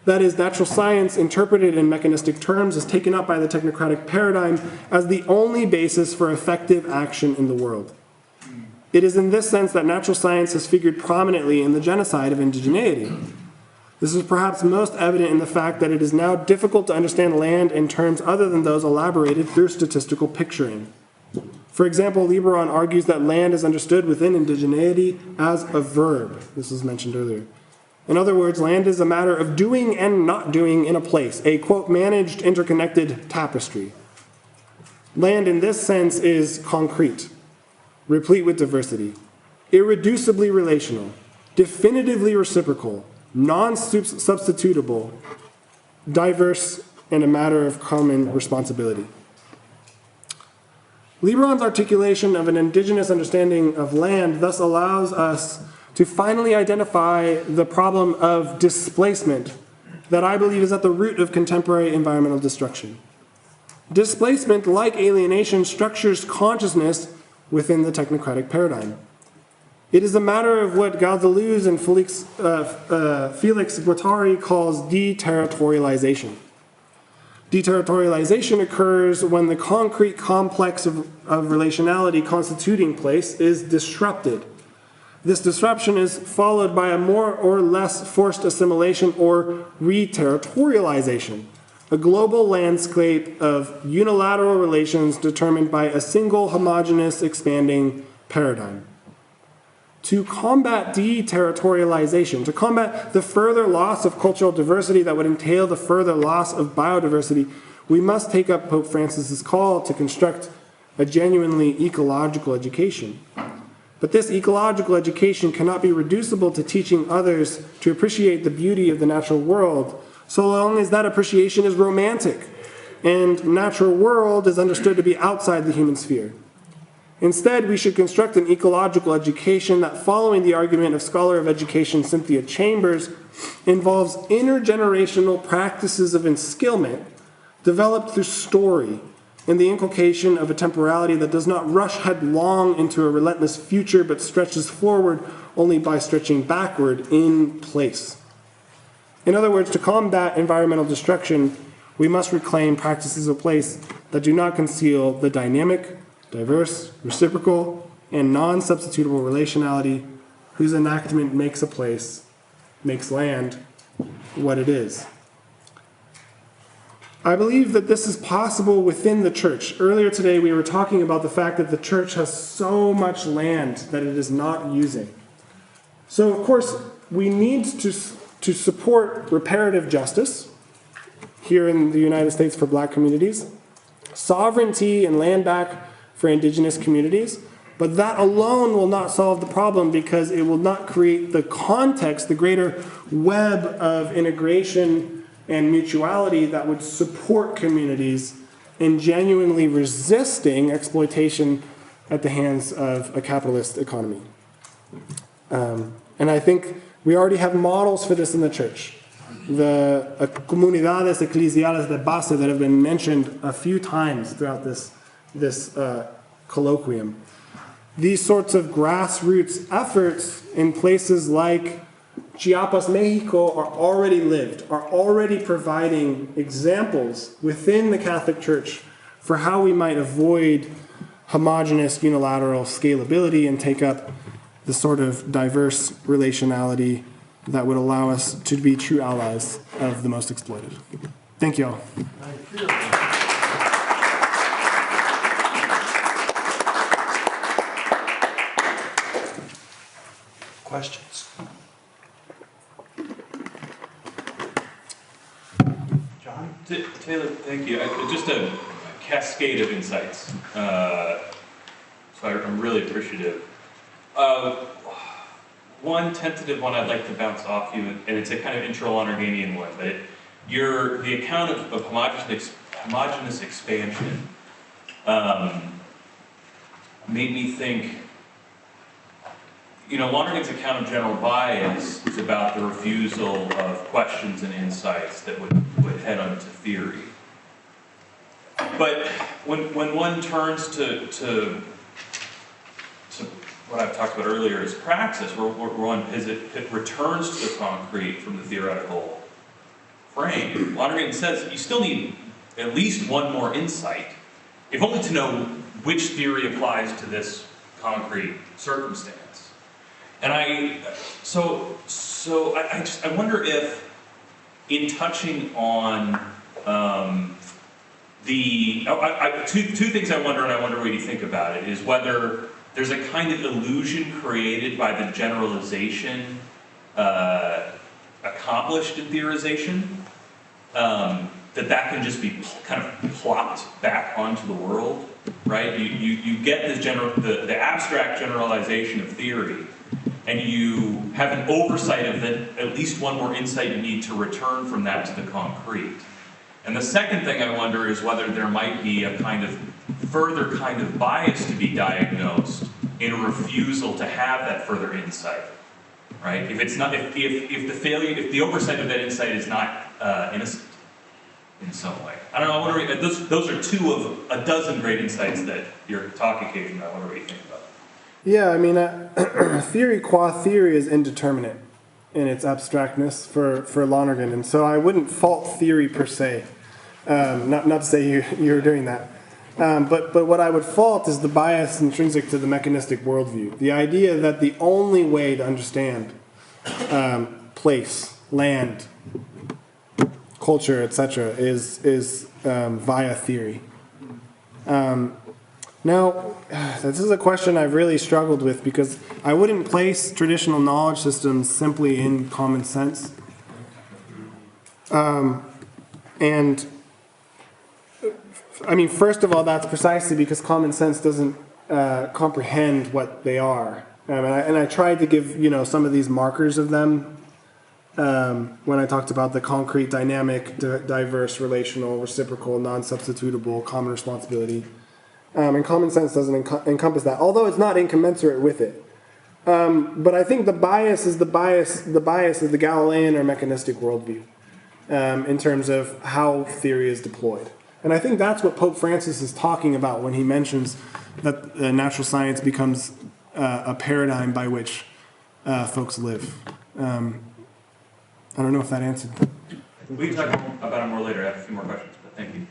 That is, natural science, interpreted in mechanistic terms, is taken up by the technocratic paradigm as the only basis for effective action in the world. It is in this sense that natural science has figured prominently in the genocide of indigeneity. This is perhaps most evident in the fact that it is now difficult to understand land in terms other than those elaborated through statistical picturing. For example, Libron argues that land is understood within indigeneity as a verb. This was mentioned earlier. In other words, land is a matter of doing and not doing in a place, a, quote, managed, interconnected tapestry. Land in this sense is concrete, replete with diversity, irreducibly relational, definitively reciprocal, non-substitutable, diverse, and a matter of common responsibility. Libron's articulation of an indigenous understanding of land thus allows us to finally identify the problem of displacement that I believe is at the root of contemporary environmental destruction. Displacement, like alienation, structures consciousness within the technocratic paradigm. It is a matter of what Deleuze and Felix Guattari calls deterritorialization. Deterritorialization occurs when the concrete complex of relationality constituting place is disrupted. This disruption is followed by a more or less forced assimilation or re-territorialization, a global landscape of unilateral relations determined by a single homogeneous expanding paradigm. To combat deterritorialization, to combat the further loss of cultural diversity that would entail the further loss of biodiversity, we must take up Pope Francis's call to construct a genuinely ecological education. But this ecological education cannot be reducible to teaching others to appreciate the beauty of the natural world, so long as that appreciation is romantic and natural world is understood to be outside the human sphere. Instead, we should construct an ecological education that, following the argument of scholar of education Cynthia Chambers, involves intergenerational practices of enskillment developed through story, and the inculcation of a temporality that does not rush headlong into a relentless future but stretches forward only by stretching backward in place. In other words, to combat environmental destruction, we must reclaim practices of place that do not conceal the dynamic, diverse, reciprocal, and non-substitutable relationality whose enactment makes a place, makes land what it is. I believe that this is possible within the church. Earlier today we were talking about the fact that the church has so much land that it is not using. So of course we need to support reparative justice here in the United States for black communities, sovereignty and land back for indigenous communities, but that alone will not solve the problem because it will not create the context, the greater web of integration and mutuality that would support communities in genuinely resisting exploitation at the hands of a capitalist economy. And I think we already have models for this in the church. The comunidades eclesiales de base that have been mentioned a few times throughout this colloquium. These sorts of grassroots efforts in places like Chiapas, Mexico are already lived, are already providing examples within the Catholic Church for how we might avoid homogeneous unilateral scalability and take up the sort of diverse relationality that would allow us to be true allies of the most exploited. Thank you all. Thank you. Questions? John? Taylor, thank you. Just a cascade of insights. So I'm really appreciative. One tentative one I'd like to bounce off you, and it's a kind of intra-Lonerganian one, but the account of homogeneous expansion made me think, Lonergan's account of general bias is about the refusal of questions and insights that would head on to theory. But when one turns to what I've talked about earlier is praxis, where one returns to the concrete from the theoretical frame. Lonergan says you still need at least one more insight, if only to know which theory applies to this concrete circumstance. And I wonder if, in touching on two things I wonder, and I wonder what you think about it, is whether there's a kind of illusion created by the generalization accomplished in theorization, that can just be kind of plopped back onto the world, right? You get this the abstract generalization of theory, and you have an oversight of at least one more insight you need to return from that to the concrete. And the second thing I wonder is whether there might be a further kind of bias to be diagnosed in a refusal to have that further insight, right? If the oversight of that insight is not innocent in some way. I don't know. I wonder. Those are two of a dozen great insights that your talk occasioned. I wonder what you think about it. Yeah, I mean, theory qua theory is indeterminate in its abstractness for Lonergan, and so I wouldn't fault theory per se. Not to say you're doing that. But what I would fault is the bias intrinsic to the mechanistic worldview. The idea that the only way to understand place, land, culture, etc., is via theory. Now, this is a question I've really struggled with because I wouldn't place traditional knowledge systems simply in common sense. And I mean, first of all, that's precisely because common sense doesn't comprehend what they are. And I tried to give, some of these markers of them when I talked about the concrete, dynamic, diverse, relational, reciprocal, non-substitutable, common responsibility. And common sense doesn't encompass that, although it's not incommensurate with it. But I think the bias is the bias of the Galilean or mechanistic worldview in terms of how theory is deployed. And I think that's what Pope Francis is talking about when he mentions that natural science becomes a paradigm by which folks live. I don't know if that answered. We can talk about it more later. I have a few more questions, but thank you.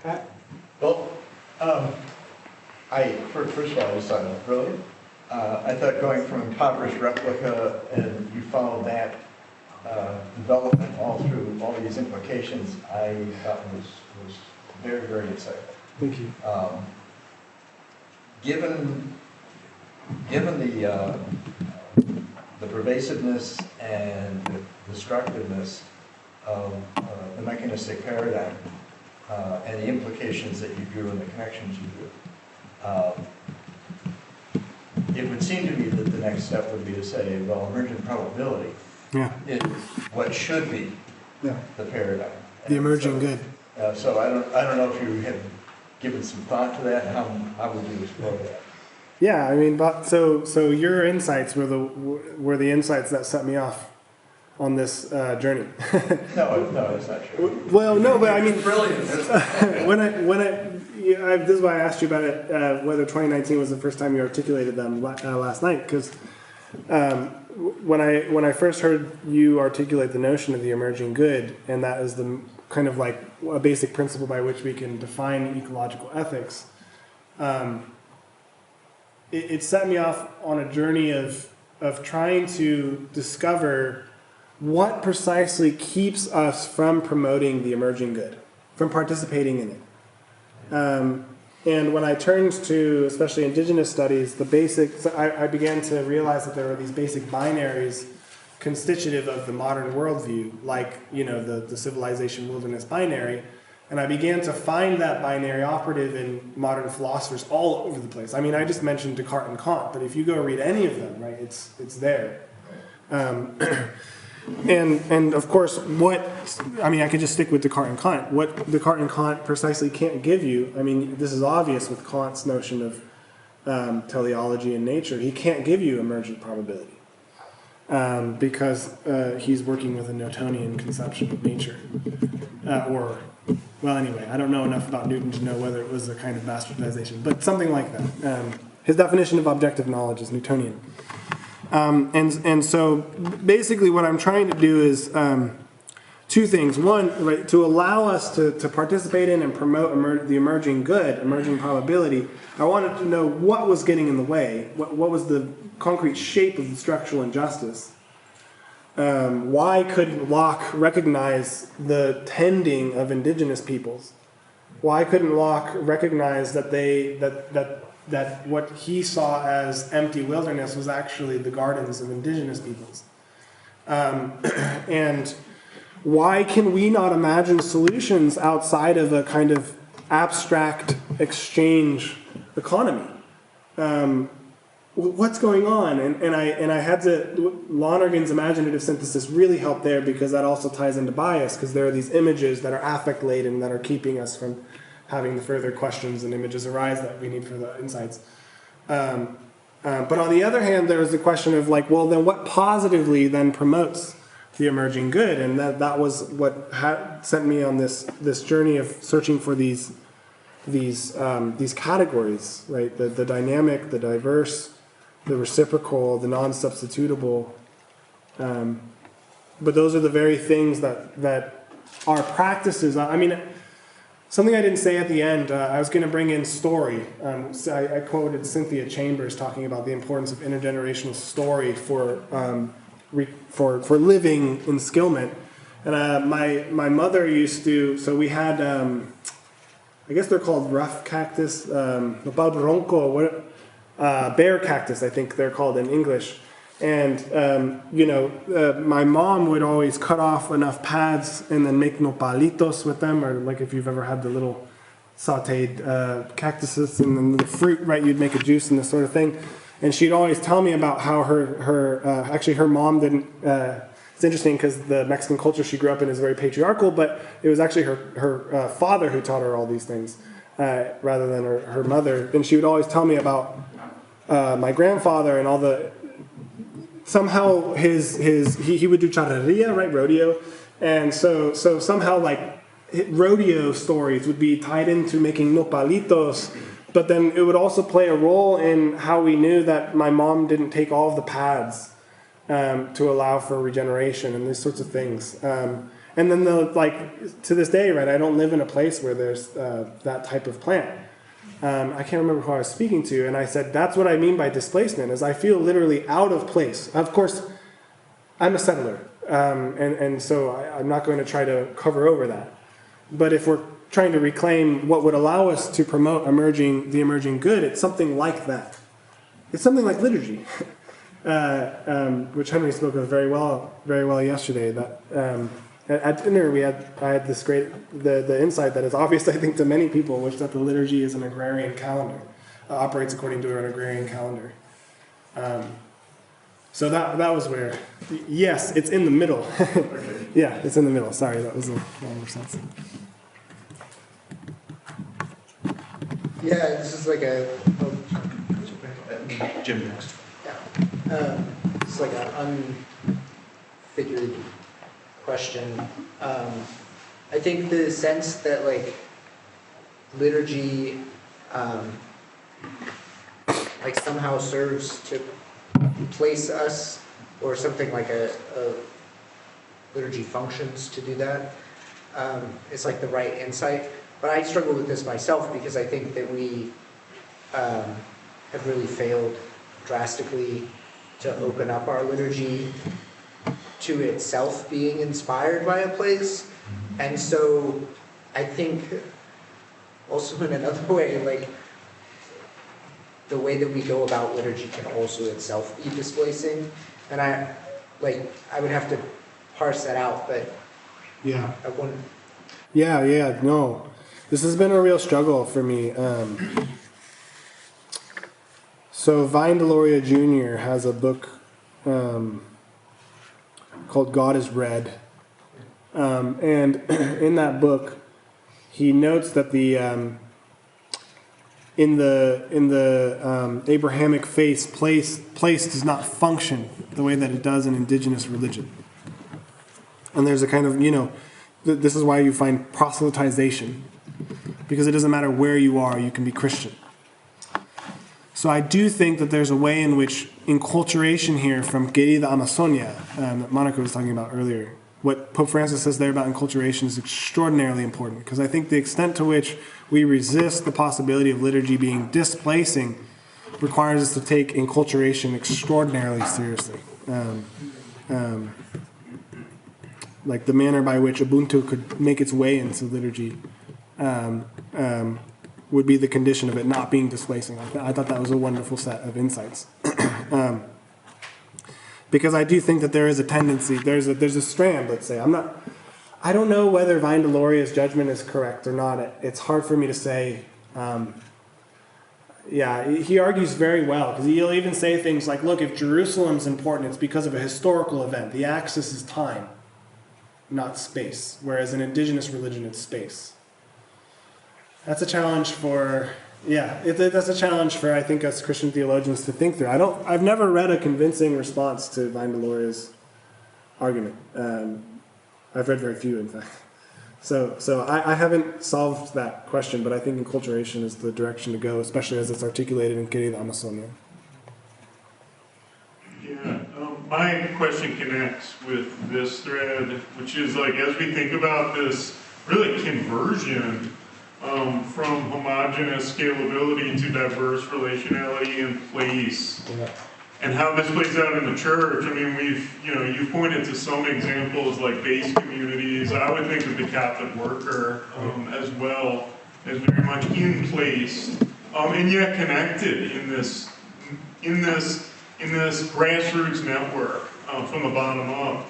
Pat? Well, first of all, I just thought it was brilliant. I thought going from impoverished replica and you followed that development all through all these implications, I thought was very, very exciting. Thank you. Given the pervasiveness and the destructiveness of the mechanistic paradigm and the implications that you drew and the connections you drew, it would seem to me that the next step would be to say, well, emergent probability is what should be the paradigm. The emerging good. So I don't know if you have given some thought to that. How would you explore that? Yeah, I mean, but so your insights were the insights that set me off on this journey. No, it's not true. Well, no, but I mean, Brilliant. this is why I asked you about it, whether 2019 was the first time you articulated them last night, because when I first heard you articulate the notion of the emerging good, and that is the kind of like a basic principle by which we can define ecological ethics, it set me off on a journey of trying to discover what precisely keeps us from promoting the emerging good, from participating in it. And when I turned to, especially indigenous studies, I began to realize that there were these basic binaries constitutive of the modern worldview, like, the civilization wilderness binary. And I began to find that binary operative in modern philosophers all over the place. I mean, I just mentioned Descartes and Kant, but if you go read any of them, right, it's there. And of course, I could just stick with Descartes and Kant. What Descartes and Kant precisely can't give you, I mean, this is obvious with Kant's notion of teleology and nature. He can't give you emergent probability because he's working with a Newtonian conception of nature. Well, anyway, I don't know enough about Newton to know whether it was a kind of bastardization, but something like that. His definition of objective knowledge is Newtonian. And so basically what I'm trying to do is two things. One, right, to allow us to participate in and promote the emerging good, emerging probability, I wanted to know what was getting in the way, what was the concrete shape of the structural injustice. Why couldn't Locke recognize the tending of indigenous peoples? Why couldn't Locke recognize that that what he saw as empty wilderness was actually the gardens of indigenous peoples? And why can we not imagine solutions outside of a kind of abstract exchange economy? What's going on? And I had to, Lonergan's imaginative synthesis really helped there, because that also ties into bias, because there are these images that are affect laden that are keeping us from having the further questions and images arise that we need for the insights. But on the other hand, there was the question of like, well, then what positively then promotes the emerging good? And that was what sent me on this journey of searching for these categories, right? The dynamic, the diverse, the reciprocal, the non-substitutable. But those are the very things that are practices. I mean, something I didn't say at the end, I was going to bring in story. I quoted Cynthia Chambers talking about the importance of intergenerational story for living in Skillment. And my mother used to, so we had, I guess they're called rough cactus, balbronco, bear cactus, I think they're called in English. And, my mom would always cut off enough pads and then make nopalitos with them, or like if you've ever had the little sauteed cactuses and then the fruit, right, you'd make a juice and this sort of thing. And she'd always tell me about how her mom didn't, it's interesting because the Mexican culture she grew up in is very patriarchal, but it was actually her father who taught her all these things rather than her mother. And she would always tell me about my grandfather and all the, somehow he would do charreria, right, rodeo, and so somehow like rodeo stories would be tied into making nopalitos, but then it would also play a role in how we knew that my mom didn't take all of the pads to allow for regeneration and these sorts of things. And then like to this day, right, I don't live in a place where there's that type of plant. I can't remember who I was speaking to, and I said, that's what I mean by displacement, is I feel literally out of place. Of course, I'm a settler, and so I'm not going to try to cover over that. But if we're trying to reclaim what would allow us to promote the emerging good, it's something like that. It's something like liturgy, which Henry spoke of very well yesterday. That at dinner I had this great the insight that is obvious, I think, to many people, which that the liturgy is an agrarian calendar, operates according to an agrarian calendar. So that was where, yes, it's in the middle. Yeah, it's in the middle. Sorry, that was a longer sense. Yeah, this is like Jim next. yeah, it's like an unfigured question. I think the sense that like liturgy like somehow serves to place us, or something like a liturgy functions to do that. It's like the right insight. But I struggle with this myself because I think that we have really failed drastically to open up our liturgy to itself being inspired by a place. And so I think also in another way, like the way that we go about liturgy can also itself be displacing. And I would have to parse that out, but Yeah. I wouldn't. Yeah, no. This has been a real struggle for me. So Vine Deloria Jr. has a book called God is Red. And in that book, he notes that in the Abrahamic faith, place does not function the way that it does in indigenous religion. And there's a kind of, this is why you find proselytization, because it doesn't matter where you are, you can be Christian. So I do think that there's a way in which enculturation here from Querida Amazonia, that Monica was talking about earlier, what Pope Francis says there about enculturation is extraordinarily important, because I think the extent to which we resist the possibility of liturgy being displacing requires us to take enculturation extraordinarily seriously. Like the manner by which Ubuntu could make its way into liturgy would be the condition of it not being displacing. I thought that was a wonderful set of insights. Because I do think that there is a tendency, there's a strand, let's say. I don't know whether Vine Deloria's judgment is correct or not. It's hard for me to say. He argues very well, because he'll even say things like, look, if Jerusalem's important, it's because of a historical event. The axis is time, not space, whereas in indigenous religion, it's space. That's a challenge for, that's a challenge for, I think, us Christian theologians to think through. I've never read a convincing response to Vine Deloria's argument. I've read very few, in fact. So I haven't solved that question, but I think enculturation is the direction to go, especially as it's articulated in Querida Amazonia. Yeah, my question connects with this thread, which is like, as we think about this really conversion from homogeneous scalability to diverse relationality and place, and how this plays out in the church. I mean, you pointed to some examples like base communities. I would think of the Catholic worker as well as very much in place, and yet connected in this grassroots network from the bottom up.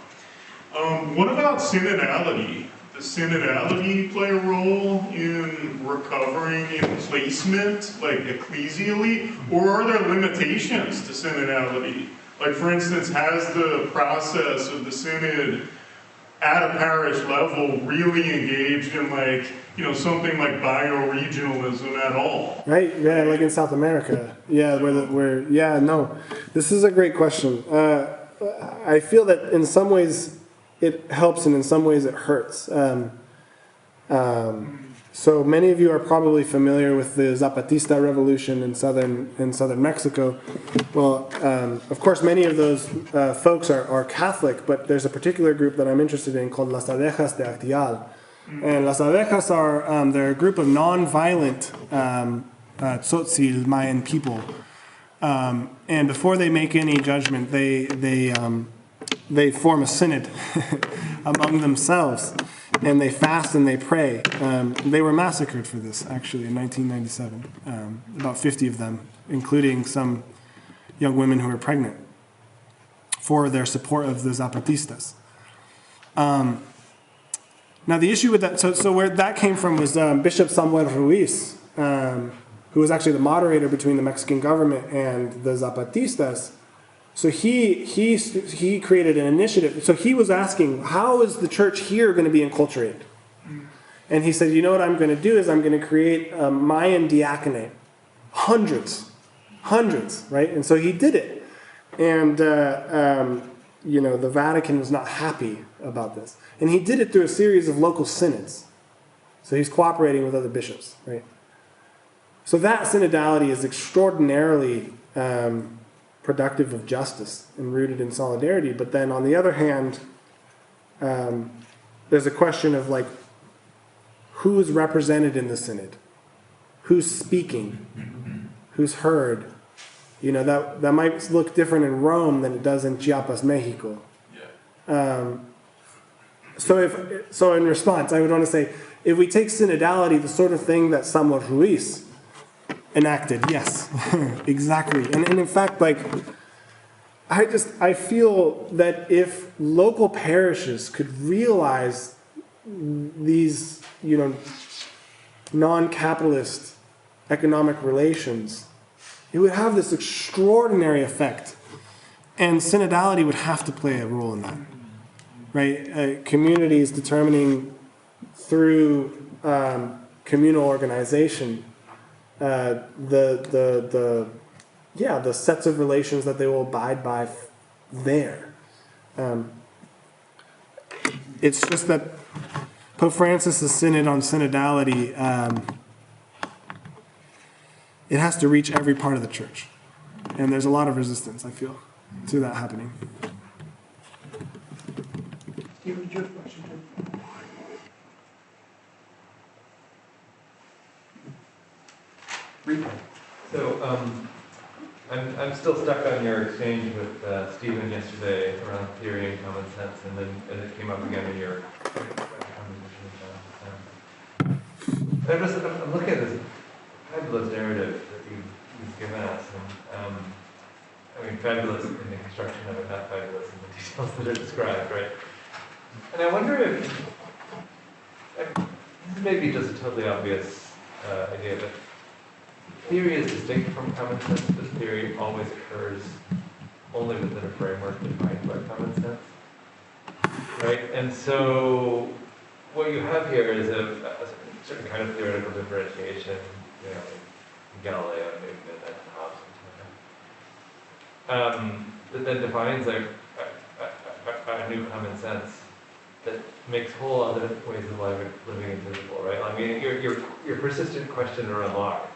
What about synodality? Does synodality play a role in recovering in placement, like ecclesially, or are there limitations to synodality? Like, for instance, has the process of the synod at a parish level really engaged in like, something like bioregionalism at all. Right? Yeah, like in South America. Yeah, no. This is a great question. I feel that in some ways it helps and in some ways it hurts. So many of you are probably familiar with the Zapatista revolution in southern Mexico. Well, of course, many of those folks are Catholic, but there's a particular group that I'm interested in called Las Abejas de Actial. And Las Abejas they're a group of non-violent Tzotzil Mayan people. And before they make any judgment, they form a synod among themselves, and they fast and they pray. They were massacred for this, actually, in 1997. About 50 of them, including some young women who were pregnant, for their support of the Zapatistas. Now, the issue with that, so where that came from was Bishop Samuel Ruiz, who was actually the moderator between the Mexican government and the Zapatistas. So he created an initiative. So he was asking, how is the church here going to be enculturated? And he said, you know what I'm going to do is I'm going to create a Mayan diaconate. Hundreds, right? And so he did it. And, the Vatican was not happy about this. And he did it through a series of local synods. So he's cooperating with other bishops, right? So that synodality is extraordinarily productive of justice and rooted in solidarity. But then on the other hand, there's a question of like, who is represented in the synod? Who's speaking? Who's heard? That might look different in Rome than it does in Chiapas, Mexico. Yeah. So in response, I would want to say, if we take synodality, the sort of thing that Samuel Ruiz enacted, yes, exactly. And in fact, like, I feel that if local parishes could realize these, non-capitalist economic relations, it would have this extraordinary effect. And synodality would have to play a role in that, right? Communities determining through communal organization the sets of relations that they will abide by there. It's just that Pope Francis' synod on synodality, it has to reach every part of the church. And there's a lot of resistance, I feel, to that happening. Stephen, your question. So I'm still stuck on your exchange with Stephen yesterday around theory and common sense, and then it came up again in your conversation. I'm looking at this fabulous narrative that you've given us, and fabulous in the construction of it, not fabulous in the details that are described, right? And I wonder if this may be just a totally obvious idea, but theory is distinct from common sense. This theory always occurs only within a framework defined by common sense, right? And so what you have here is a certain kind of theoretical differentiation, Galileo, Newton, and Hobbes, that then defines a new common sense that makes whole other ways of living invisible, right? I mean, your persistent question around Locke.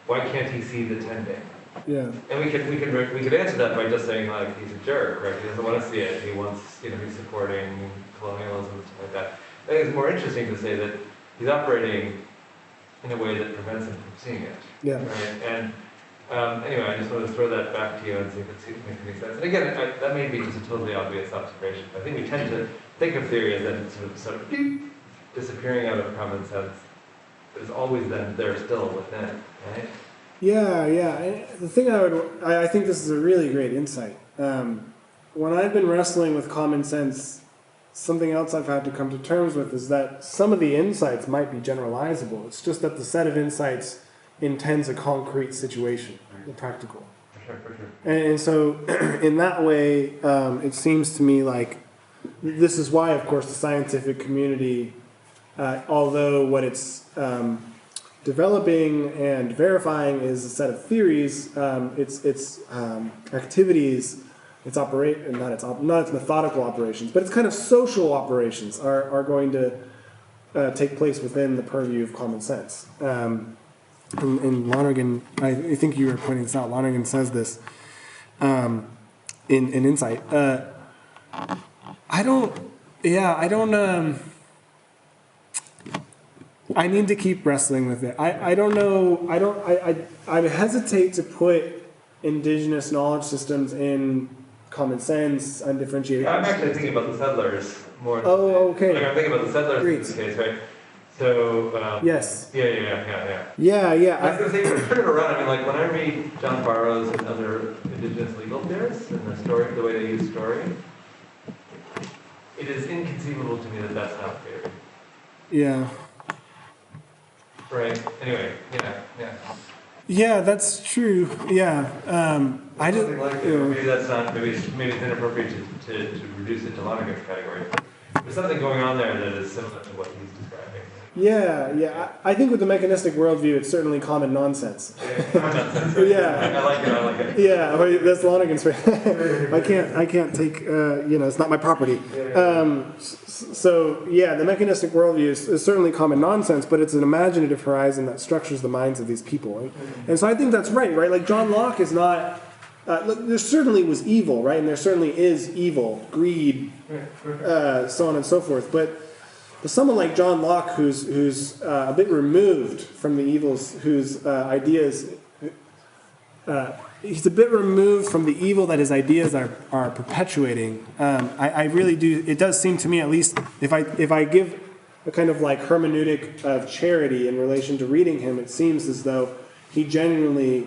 Why can't he see the tending? Yeah. And we could answer that by just saying like he's a jerk, right? He doesn't want to see it. He wants, he's supporting colonialism and stuff like that. I think it's more interesting to say that he's operating in a way that prevents him from seeing it. Yeah. Right. And anyway, I just wanted to throw that back to you and see if it makes any sense. And again, that may be just a totally obvious observation. I think we tend to think of theory as then sort of disappearing out of common sense. But it's always then there still within, right? Yeah. The thing I think this is a really great insight. When I've been wrestling with common sense, something else I've had to come to terms with is that some of the insights might be generalizable. It's just that the set of insights intends a concrete situation, the practical. For sure. And so in that way, it seems to me like this is why, of course, the scientific community, although what it's developing and verifying is a set of theories, its activities, not its methodical operations, but its kind of social operations are going to take place within the purview of common sense. In Lonergan, I think you were pointing this out. Lonergan says this in Insight. I need to keep wrestling with it. I don't know. I hesitate to put indigenous knowledge systems in common sense, undifferentiated. I'm actually thinking about the settlers more. Oh, okay. Like I'm thinking about the settlers Great. in this case, right? So. Yes. Yeah. Yeah. I was going to say, turn it around. I mean, like when I read John Barrow's and other indigenous legal theorists and the story, the way they use story, it is inconceivable to me that that's not theory. Yeah. Right. Anyway. Yeah. Yeah, that's true. Yeah. I just. Something like it. Maybe that's not. Maybe it's inappropriate to reduce it to Lonergan's category. There's something going on there that is similar to what he's describing. Yeah. I think with the mechanistic worldview, it's certainly common nonsense. Yeah. I like it. Yeah, well, that's Lonergan's. I can't take. It's not my property. So yeah, the mechanistic worldview is certainly common nonsense, but it's an imaginative horizon that structures the minds of these people, and so I think that's right. Like John Locke is not. There certainly was evil, right, and there certainly is evil, greed, so on and so forth, but someone like John Locke, who's a bit removed from the evils, whose ideas, he's a bit removed from the evil that his ideas are perpetuating. I really do. It does seem to me, at least, if I give a kind of like hermeneutic of charity in relation to reading him, it seems as though he genuinely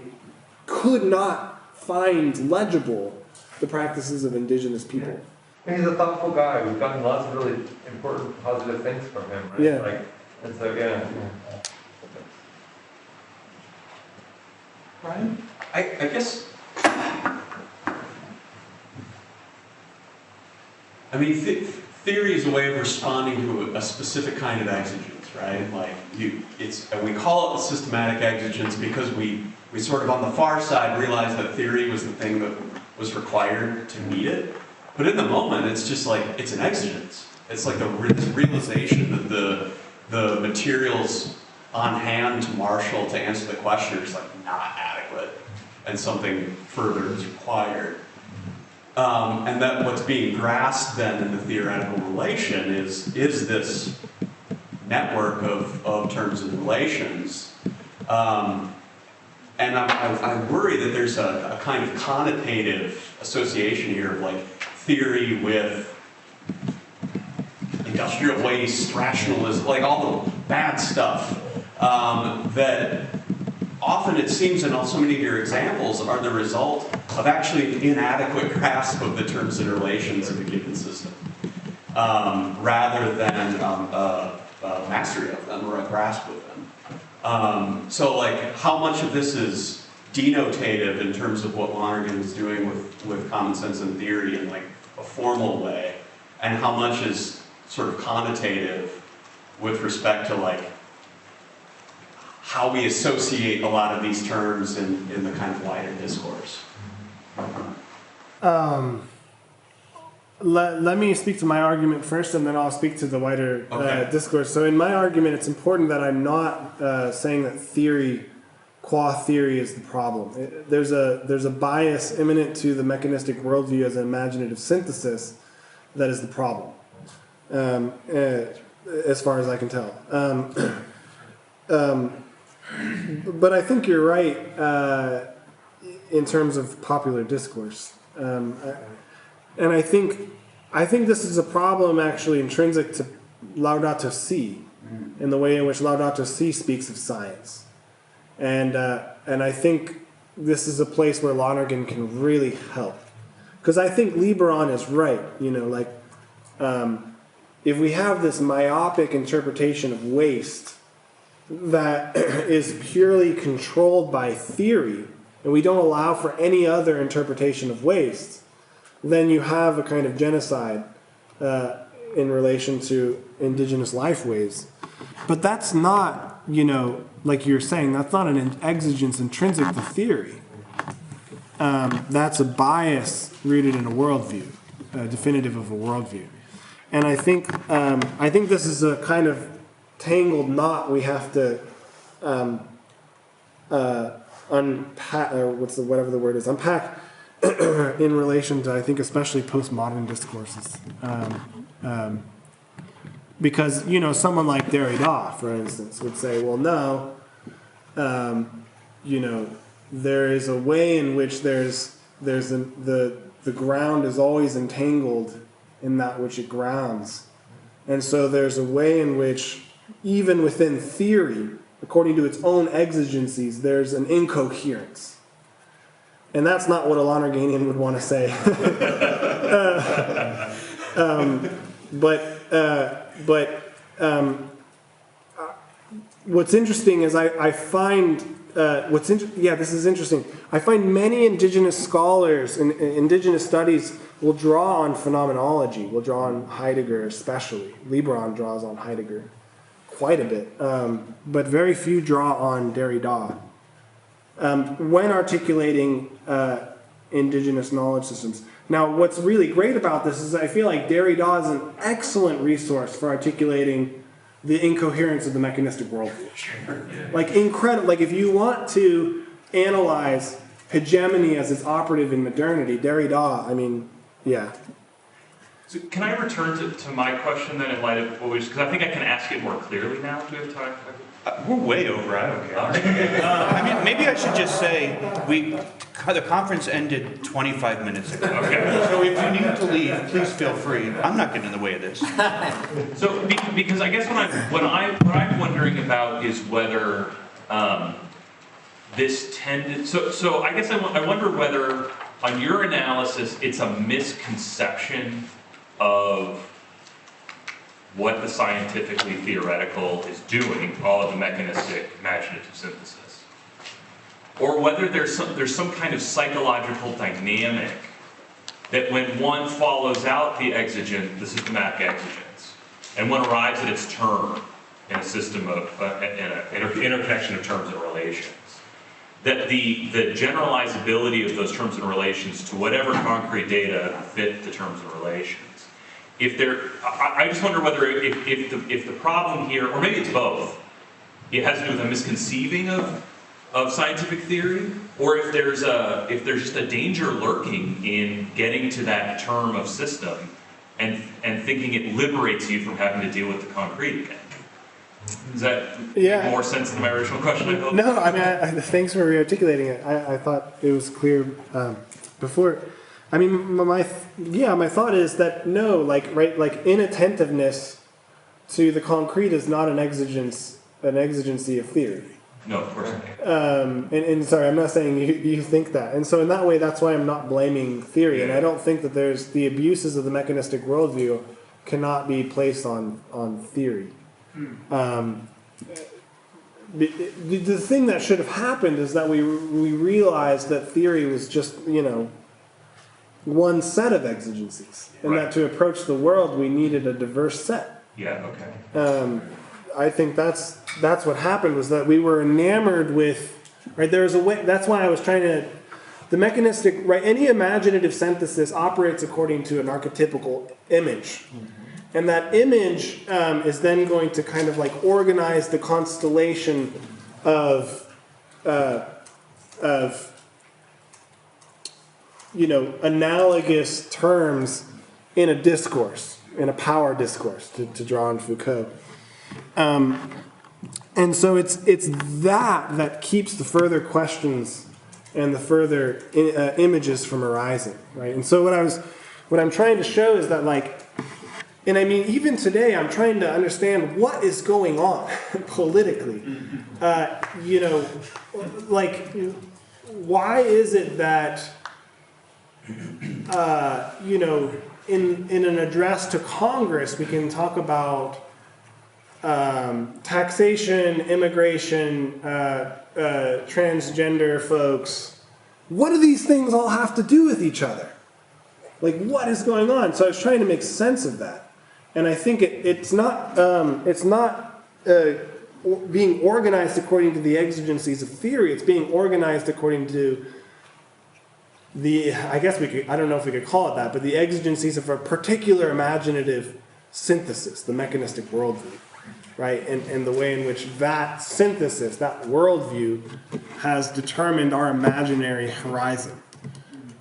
could not find legible the practices of indigenous people. He's a thoughtful guy. We've gotten lots of really important, positive things from him, right? Yeah. And so, yeah. Brian? I guess, theory is a way of responding to a specific kind of exigence, right? Like, we call it a systematic exigence because we sort of on the far side realized that theory was the thing that was required to meet it. But in the moment, it's just like, it's an exigence. It's like this realization that the materials on hand to marshal to answer the question is like not adequate, and something further is required. And that what's being grasped then in the theoretical relation is this network of terms and relations. And I worry that there's a kind of connotative association here of like theory with industrial waste, rationalism, like all the bad stuff that often it seems in so many of your examples are the result of actually an inadequate grasp of the terms and relations of a given system, rather than mastery of them or a grasp of them. So like how much of this is denotative in terms of what Lonergan is doing with common sense and theory in like a formal way, and how much is sort of connotative with respect to like how we associate a lot of these terms in the kind of wider discourse. Let me speak to my argument first, and then I'll speak to the wider discourse. So in my argument, it's important that I'm not saying that theory, qua theory, is the problem. There's a bias imminent to the mechanistic worldview as an imaginative synthesis that is the problem, as far as I can tell. But I think you're right in terms of popular discourse. And I think this is a problem actually intrinsic to Laudato Si, in the way in which Laudato Si speaks of science. And I think this is a place where Lonergan can really help. Because I think Liberon is right, if we have this myopic interpretation of waste that is purely controlled by theory, and we don't allow for any other interpretation of waste, then you have a kind of genocide in relation to indigenous lifeways. But that's not, you know, like you're saying, that's not an exigence intrinsic to theory. That's a bias rooted in a worldview, definitive of a worldview. And I think this is a kind of tangled knot we have to unpack, or whatever the word is, unpack in relation to, I think, especially postmodern discourses. Because, you know, someone like Derrida, for instance, would say, well, no, you know, there is a way in which the ground is always entangled in that which it grounds. And so there's a way in which, even within theory, according to its own exigencies, there's an incoherence. And that's not what a Lonerganian would want to say. What's interesting is I find this is interesting. I find many indigenous scholars in indigenous studies will draw on phenomenology. Will draw on Heidegger especially. Libron draws on Heidegger quite a bit, but very few draw on Derrida when articulating indigenous knowledge systems. Now, what's really great about this is I feel like Derrida is an excellent resource for articulating the incoherence of the mechanistic worldview. Like incredible. Like if you want to analyze hegemony as it's operative in modernity, Derrida, I mean, yeah. So can I return to my question then in light of what we just, because I think I can ask it more clearly now. Do we have time? We're way over, I don't care. All right. I mean, maybe I should just say, the conference ended 25 minutes ago. Okay. So if you need to leave, please feel free. I'm not getting in the way of this. So because I guess what I'm wondering about is whether this tended, so I guess I wonder whether on your analysis it's a misconception of what the scientifically theoretical is doing, all of the mechanistic imaginative synthesis, or whether there's some kind of psychological dynamic that when one follows out the systematic exigence, and one arrives at its term in a system of interconnection of terms and relations, that the generalizability of those terms and relations to whatever concrete data fit the terms and relations. I just wonder whether if the problem here, or maybe it's both, it has to do with a misconceiving of scientific theory, or if there's just a danger lurking in getting to that term of system and thinking it liberates you from having to deal with the concrete again. Does that make more sense than my original question, I hope? No, I mean, thanks for re-articulating it. I thought it was clear before. I mean, my thought is that no, like inattentiveness to the concrete is not an exigency of theory. No, of course not. And sorry, I'm not saying you think that. And so in that way, that's why I'm not blaming theory. And I don't think that there's the abuses of the mechanistic worldview cannot be placed on theory. The thing that should have happened is that we realized that theory was just, you know, one set of exigencies, and that to approach the world we needed a diverse set. Yeah. Okay. I think that's what happened, was that we were enamored with, right, there was a way, that's why I was trying to, the mechanistic, right, any imaginative synthesis operates according to an archetypical image. And that image is then going to kind of like organize the constellation of you know, analogous terms in a discourse, in a power discourse, to draw on Foucault. And so it's that keeps the further questions and the further images from arising, right? And so what I'm trying to show is that, like, and I mean, even today, I'm trying to understand what is going on politically. You know, like, why is it that, you know, in an address to Congress, we can talk about taxation, immigration, transgender folks. What do these things all have to do with each other? Like, what is going on? So I was trying to make sense of that. And I think it's not being organized according to the exigencies of theory. It's being organized according to I don't know if we could call it that, but the exigencies of a particular imaginative synthesis, the mechanistic worldview, right? And the way in which that synthesis, that worldview, has determined our imaginary horizon.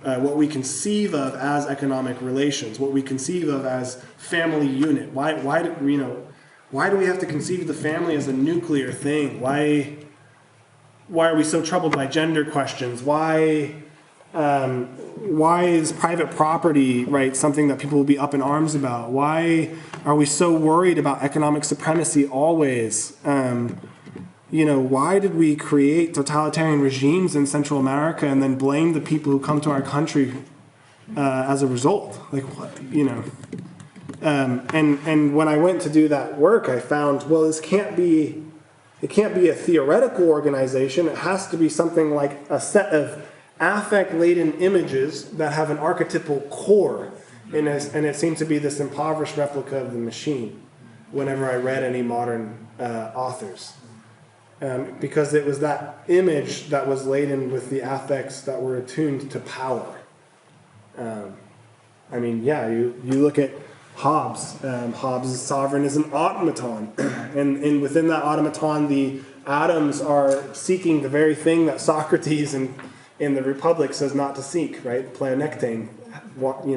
What we conceive of as economic relations, what we conceive of as family unit. Why do we have to conceive of the family as a nuclear thing? Why are we so troubled by gender questions? Why is private property, right, something that people will be up in arms about? Why are we so worried about economic supremacy always? Why did we create totalitarian regimes in Central America and then blame the people who come to our country as a result? Like, what, And when I went to do that work, I found, well, it can't be a theoretical organization. It has to be something like a set of affect-laden images that have an archetypal core. And it seemed to be this impoverished replica of the machine whenever I read any modern authors. Because it was that image that was laden with the affects that were attuned to power. You look at Hobbes. Hobbes' sovereign is an automaton. and within that automaton, the atoms are seeking the very thing that Socrates in the Republic says not to seek, right? Pleonectein,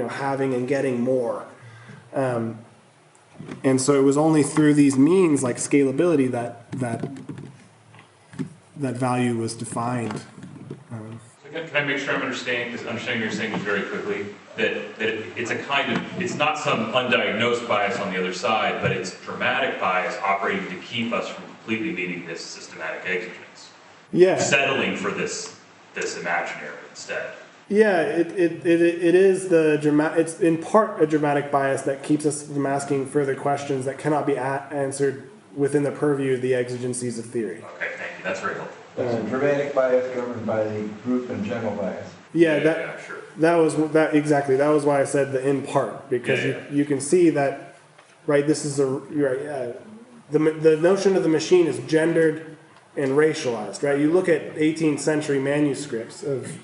having and getting more. And so it was only through these means, like scalability, that value was defined. So can I make sure I'm understanding what you're saying this very quickly? That it's not some undiagnosed bias on the other side, but it's dramatic bias operating to keep us from completely meeting this systematic exigence. Yeah. Settling for this imaginary instead. Yeah, it is it's in part a dramatic bias that keeps us from asking further questions that cannot be answered within the purview of the exigencies of theory. Okay, thank you. That's very helpful. That's a dramatic bias governed by the group and general bias. Yeah, sure. That was why I said the in part, because you can see that, right? This is the notion of the machine is gendered and racialized, right? You look at 18th century manuscripts of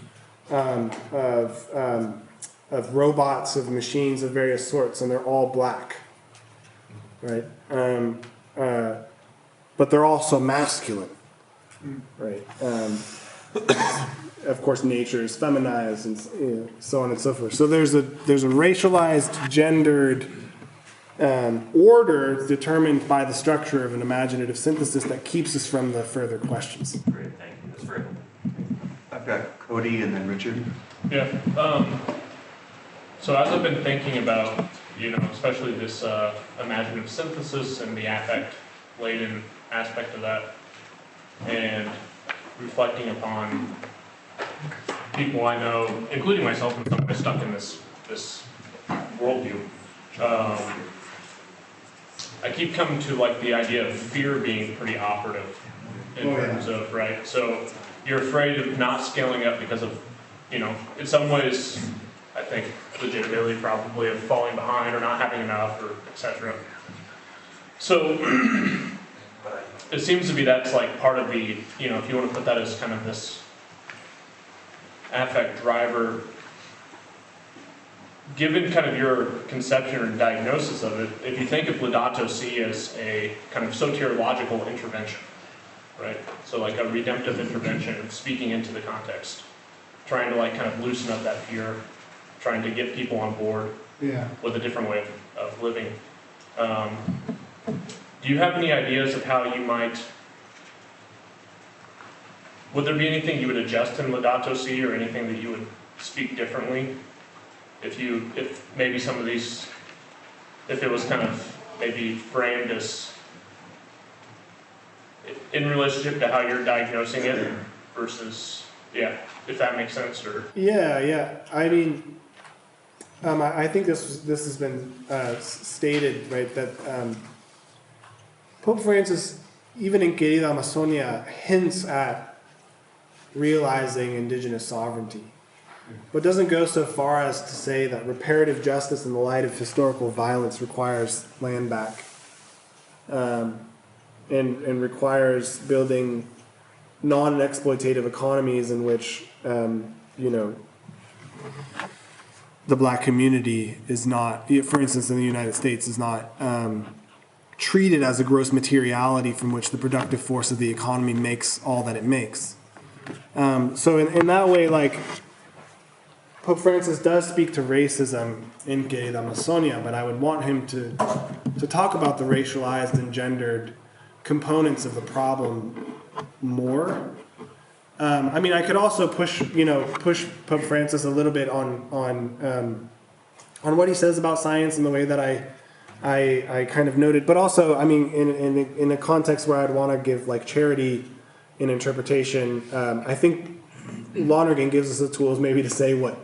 robots, of machines of various sorts, and they're all black, right? But they're also masculine, right? Of course, nature is feminized, and so on and so forth. So there's a racialized, gendered order determined by the structure of an imaginative synthesis that keeps us from the further questions. Great, thank you. That's very helpful. I've got Cody and then Richard. Yeah. So as I've been thinking about, especially this imaginative synthesis and the affect-laden aspect of that, and reflecting upon people I know, including myself, in some way stuck in this worldview, I keep coming to the idea of fear being pretty operative in terms of, right? So you're afraid of not scaling up because of, in some ways, I think legitimately probably of falling behind or not having enough, or etc. So it seems to be that's part of the, if you want to put that as kind of this affect driver, given kind of your conception or diagnosis of it, if you think of Laudato Si as a kind of soteriological intervention, right? So a redemptive intervention, speaking into the context, trying to kind of loosen up that fear, trying to get people on board with a different way of living. Do you have any ideas of how you might, would there be anything you would adjust in Laudato Si, or anything that you would speak differently? If maybe some of these, if it was kind of maybe framed as in relationship to how you're diagnosing it versus, if that makes sense, or. Yeah. I mean, I think this has been stated, right, that Pope Francis, even in Querida Amazonia, hints at realizing indigenous sovereignty. but doesn't go so far as to say that reparative justice in the light of historical violence requires land back, and requires building non-exploitative economies in which, the black community is not, for instance, in the United States, is not treated as a gross materiality from which the productive force of the economy makes all that it makes. So in that way, like, Pope Francis does speak to racism in Que la Amazonia, but I would want him to talk about the racialized and gendered components of the problem more. I mean, I could also push Pope Francis a little bit on what he says about science in the way that I kind of noted, but also, I mean, in a context where I'd want to give like charity in interpretation, I think Lonergan gives us the tools maybe to say what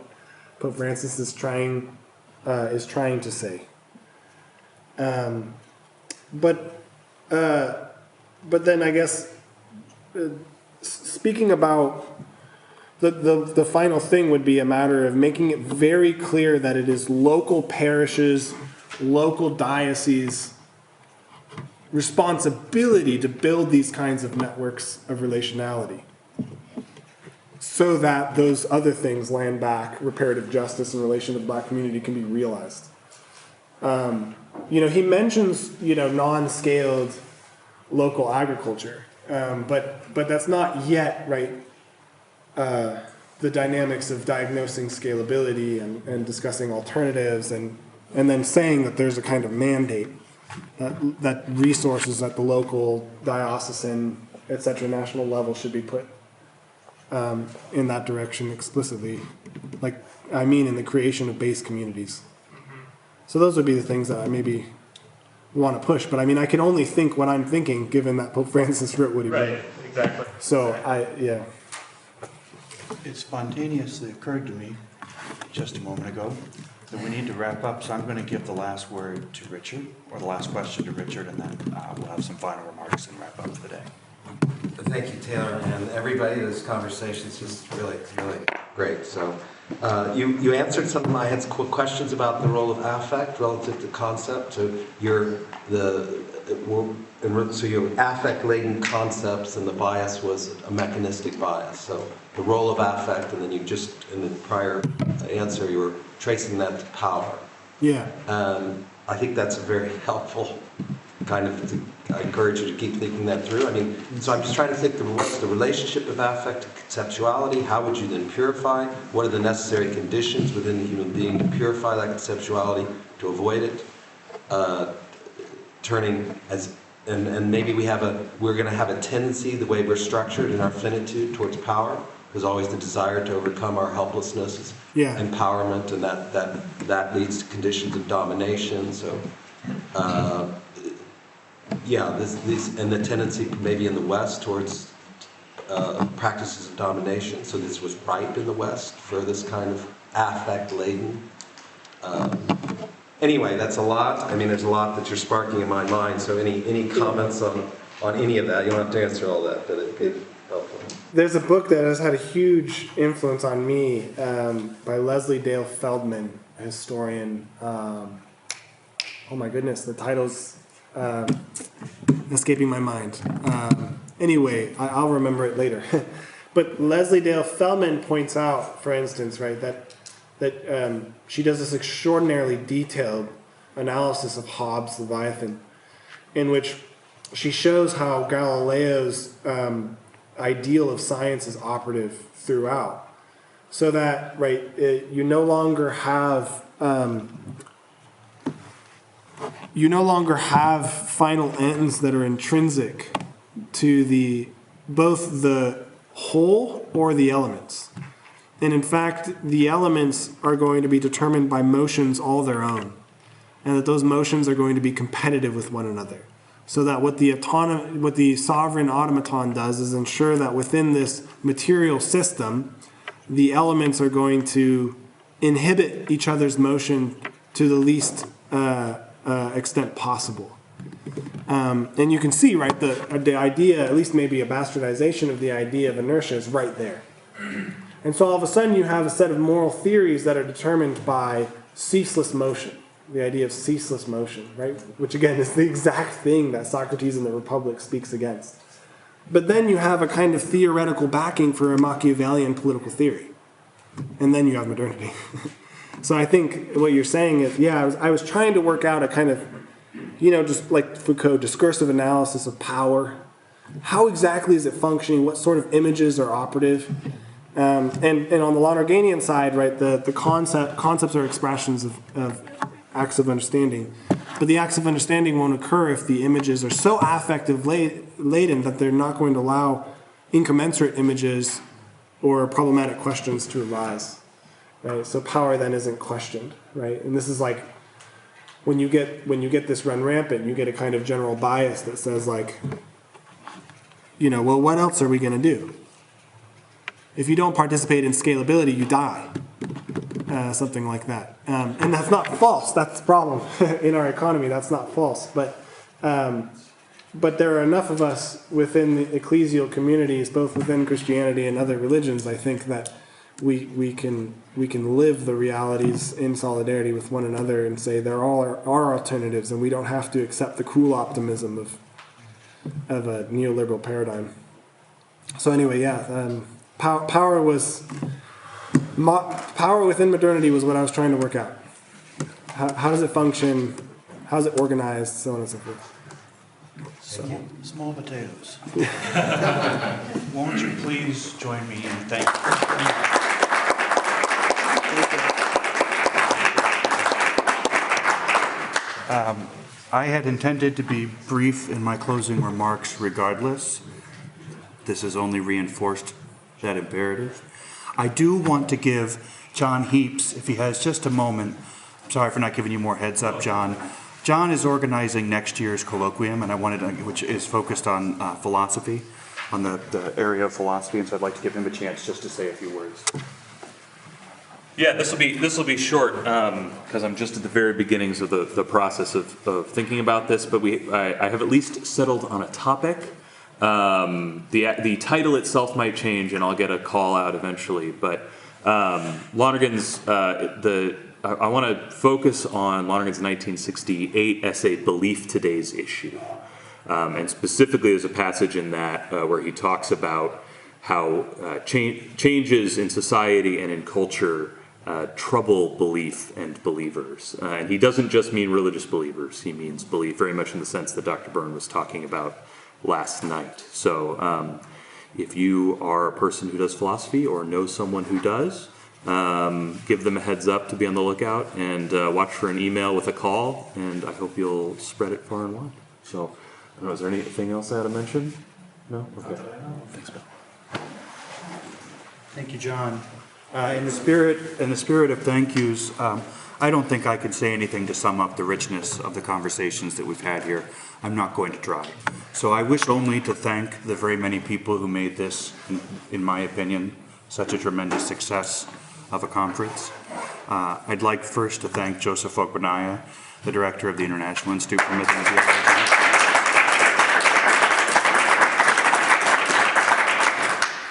Pope Francis is trying to say. But then I guess speaking about the final thing would be a matter of making it very clear that it is local parishes, local dioceses' responsibility to build these kinds of networks of relationality, so that those other things, land back, reparative justice in relation to the black community, can be realized. He mentions, non-scaled local agriculture, but that's not yet, right, the dynamics of diagnosing scalability and discussing alternatives and then saying that there's a kind of mandate that resources at the local, diocesan, etc., national level should be put in that direction explicitly, in the creation of base communities. So those would be the things that I maybe want to push. But I mean, I can only think what I'm thinking, given that Pope Francis wrote what he wrote. Right, exactly. So It spontaneously occurred to me just a moment ago that we need to wrap up, so I'm going to give the last word to Richard, or the last question to Richard, and then we'll have some final remarks and wrap up the day. Thank you, Taylor, and everybody. This conversation is just really, really great. So you answered some of my head's questions about the role of affect relative to concept. So your affect-laden concepts, and the bias was a mechanistic bias. So the role of affect, and then you just, in the prior answer, you were tracing that to power. Yeah. I think that's a very helpful kind of, I encourage you to keep thinking that through. I mean, so I'm just trying to think what's the relationship of affect to conceptuality? How would you then purify? What are the necessary conditions within the human being to purify that conceptuality, to avoid it? Turning as, and maybe we're going to have a tendency, the way we're structured in our finitude towards power, there's always the desire to overcome our helplessness, empowerment, and that leads to conditions of domination. So, and the tendency maybe in the West towards practices of domination. So this was ripe in the West for this kind of affect-laden. Anyway, that's a lot. I mean, there's a lot that you're sparking in my mind. So any comments on any of that? You don't have to answer all that, but it'd be helpful. There's a book that has had a huge influence on me by Leslie Dale Feldman, a historian. Oh my goodness, the title's escaping my mind. Anyway, I'll remember it later. But Leslie Dale Feldman points out, for instance, right, that she does this extraordinarily detailed analysis of Hobbes' Leviathan, in which she shows how Galileo's ideal of science is operative throughout, so that you no longer have final ends that are intrinsic to both the whole or the elements. And in fact, the elements are going to be determined by motions all their own, and that those motions are going to be competitive with one another. So that what the sovereign automaton does is ensure that within this material system, the elements are going to inhibit each other's motion to the least extent possible. And you can see, right, the idea, at least maybe a bastardization of the idea of inertia is right there. And so all of a sudden you have a set of moral theories that are determined by ceaseless motion, the idea of ceaseless motion, right? Which again is the exact thing that Socrates in the Republic speaks against. But then you have a kind of theoretical backing for a Machiavellian political theory. And then you have modernity. So I think what you're saying is, yeah, I was trying to work out a kind of, just like Foucault, discursive analysis of power. How exactly is it functioning? What sort of images are operative? And on the Lonerganian side, right, the concepts are expressions of acts of understanding. But the acts of understanding won't occur if the images are so affective laden that they're not going to allow incommensurate images or problematic questions to arise. Right? So power then isn't questioned, right? And this is like when you get this run rampant, you get a kind of general bias that says like, well, what else are we going to do? If you don't participate in scalability, you die. Something like that. And that's not false. That's the problem in our economy. That's not false. But there are enough of us within the ecclesial communities, both within Christianity and other religions, I think, that we can live the realities in solidarity with one another and say there are alternatives, and we don't have to accept the cruel optimism of a neoliberal paradigm. So anyway, yeah, power within modernity was what I was trying to work out. How does it function? How's it organized? So on and so forth. Small potatoes. Won't you please join me in thanking? I had intended to be brief in my closing remarks regardless. This has only reinforced that imperative. I do want to give John Heaps, if he has just a moment, I'm sorry for not giving you more heads up, John. John is organizing next year's colloquium, and which is focused on philosophy, on the area of philosophy, and so I'd like to give him a chance just to say a few words. Yeah, this will be short because I'm just at the very beginnings of the process of thinking about this. But I have at least settled on a topic. The title itself might change, and I'll get a call out eventually. But Lonergan's I want to focus on Lonergan's 1968 essay "Belief Today's Issue," and specifically there's a passage in that where he talks about how changes in society and in culture trouble belief and believers. And he doesn't just mean religious believers, he means belief very much in the sense that Dr. Byrne was talking about last night. So if you are a person who does philosophy or know someone who does, give them a heads up to be on the lookout and watch for an email with a call, and I hope you'll spread it far and wide. So, I don't know, is there anything else I had to mention? No? Okay. Thanks, Bill. Thank you, John. In the spirit of thank yous, I don't think I could say anything to sum up the richness of the conversations that we've had here. I'm not going to try. So I wish only to thank the very many people who made this, in my opinion, such a tremendous success of a conference. I'd like first to thank Joseph Okbanaya, the director of the International Institute for Myth and Theology.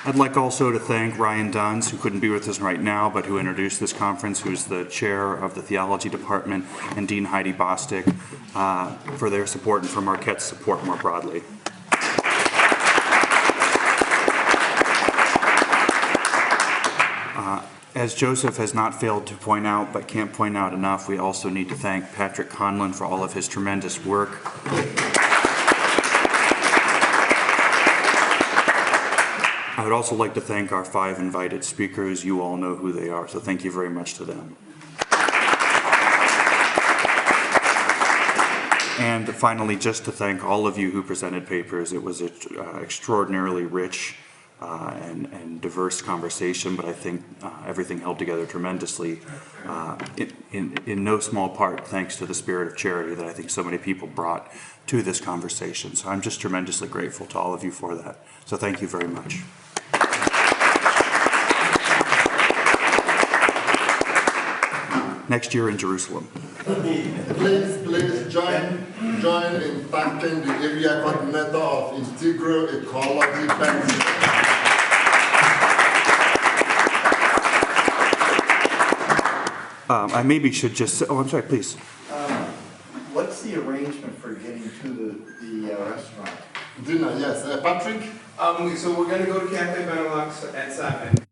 I'd like also to thank Ryan Duns, who couldn't be with us right now, but who introduced this conference, who's the chair of the theology department, and Dean Heidi Bostic for their support and for Marquette's support more broadly. As Joseph has not failed to point out, but can't point out enough, we also need to thank Patrick Conlon for all of his tremendous work. I would also like to thank our 5 invited speakers. You all know who they are, so thank you very much to them. And finally, just to thank all of you who presented papers. It was an extraordinarily rich and diverse conversation, but I think everything held together tremendously, in no small part thanks to the spirit of charity that I think so many people brought to this conversation. So I'm just tremendously grateful to all of you for that. So thank you very much. Next year in Jerusalem. Please join in thanking the area coordinator of Integral Ecology Bank. I maybe should just, oh, I'm sorry, please. What's the arrangement for getting to the restaurant? Dinner, yes. Patrick? So we're gonna go to Cafe Benelux at 7.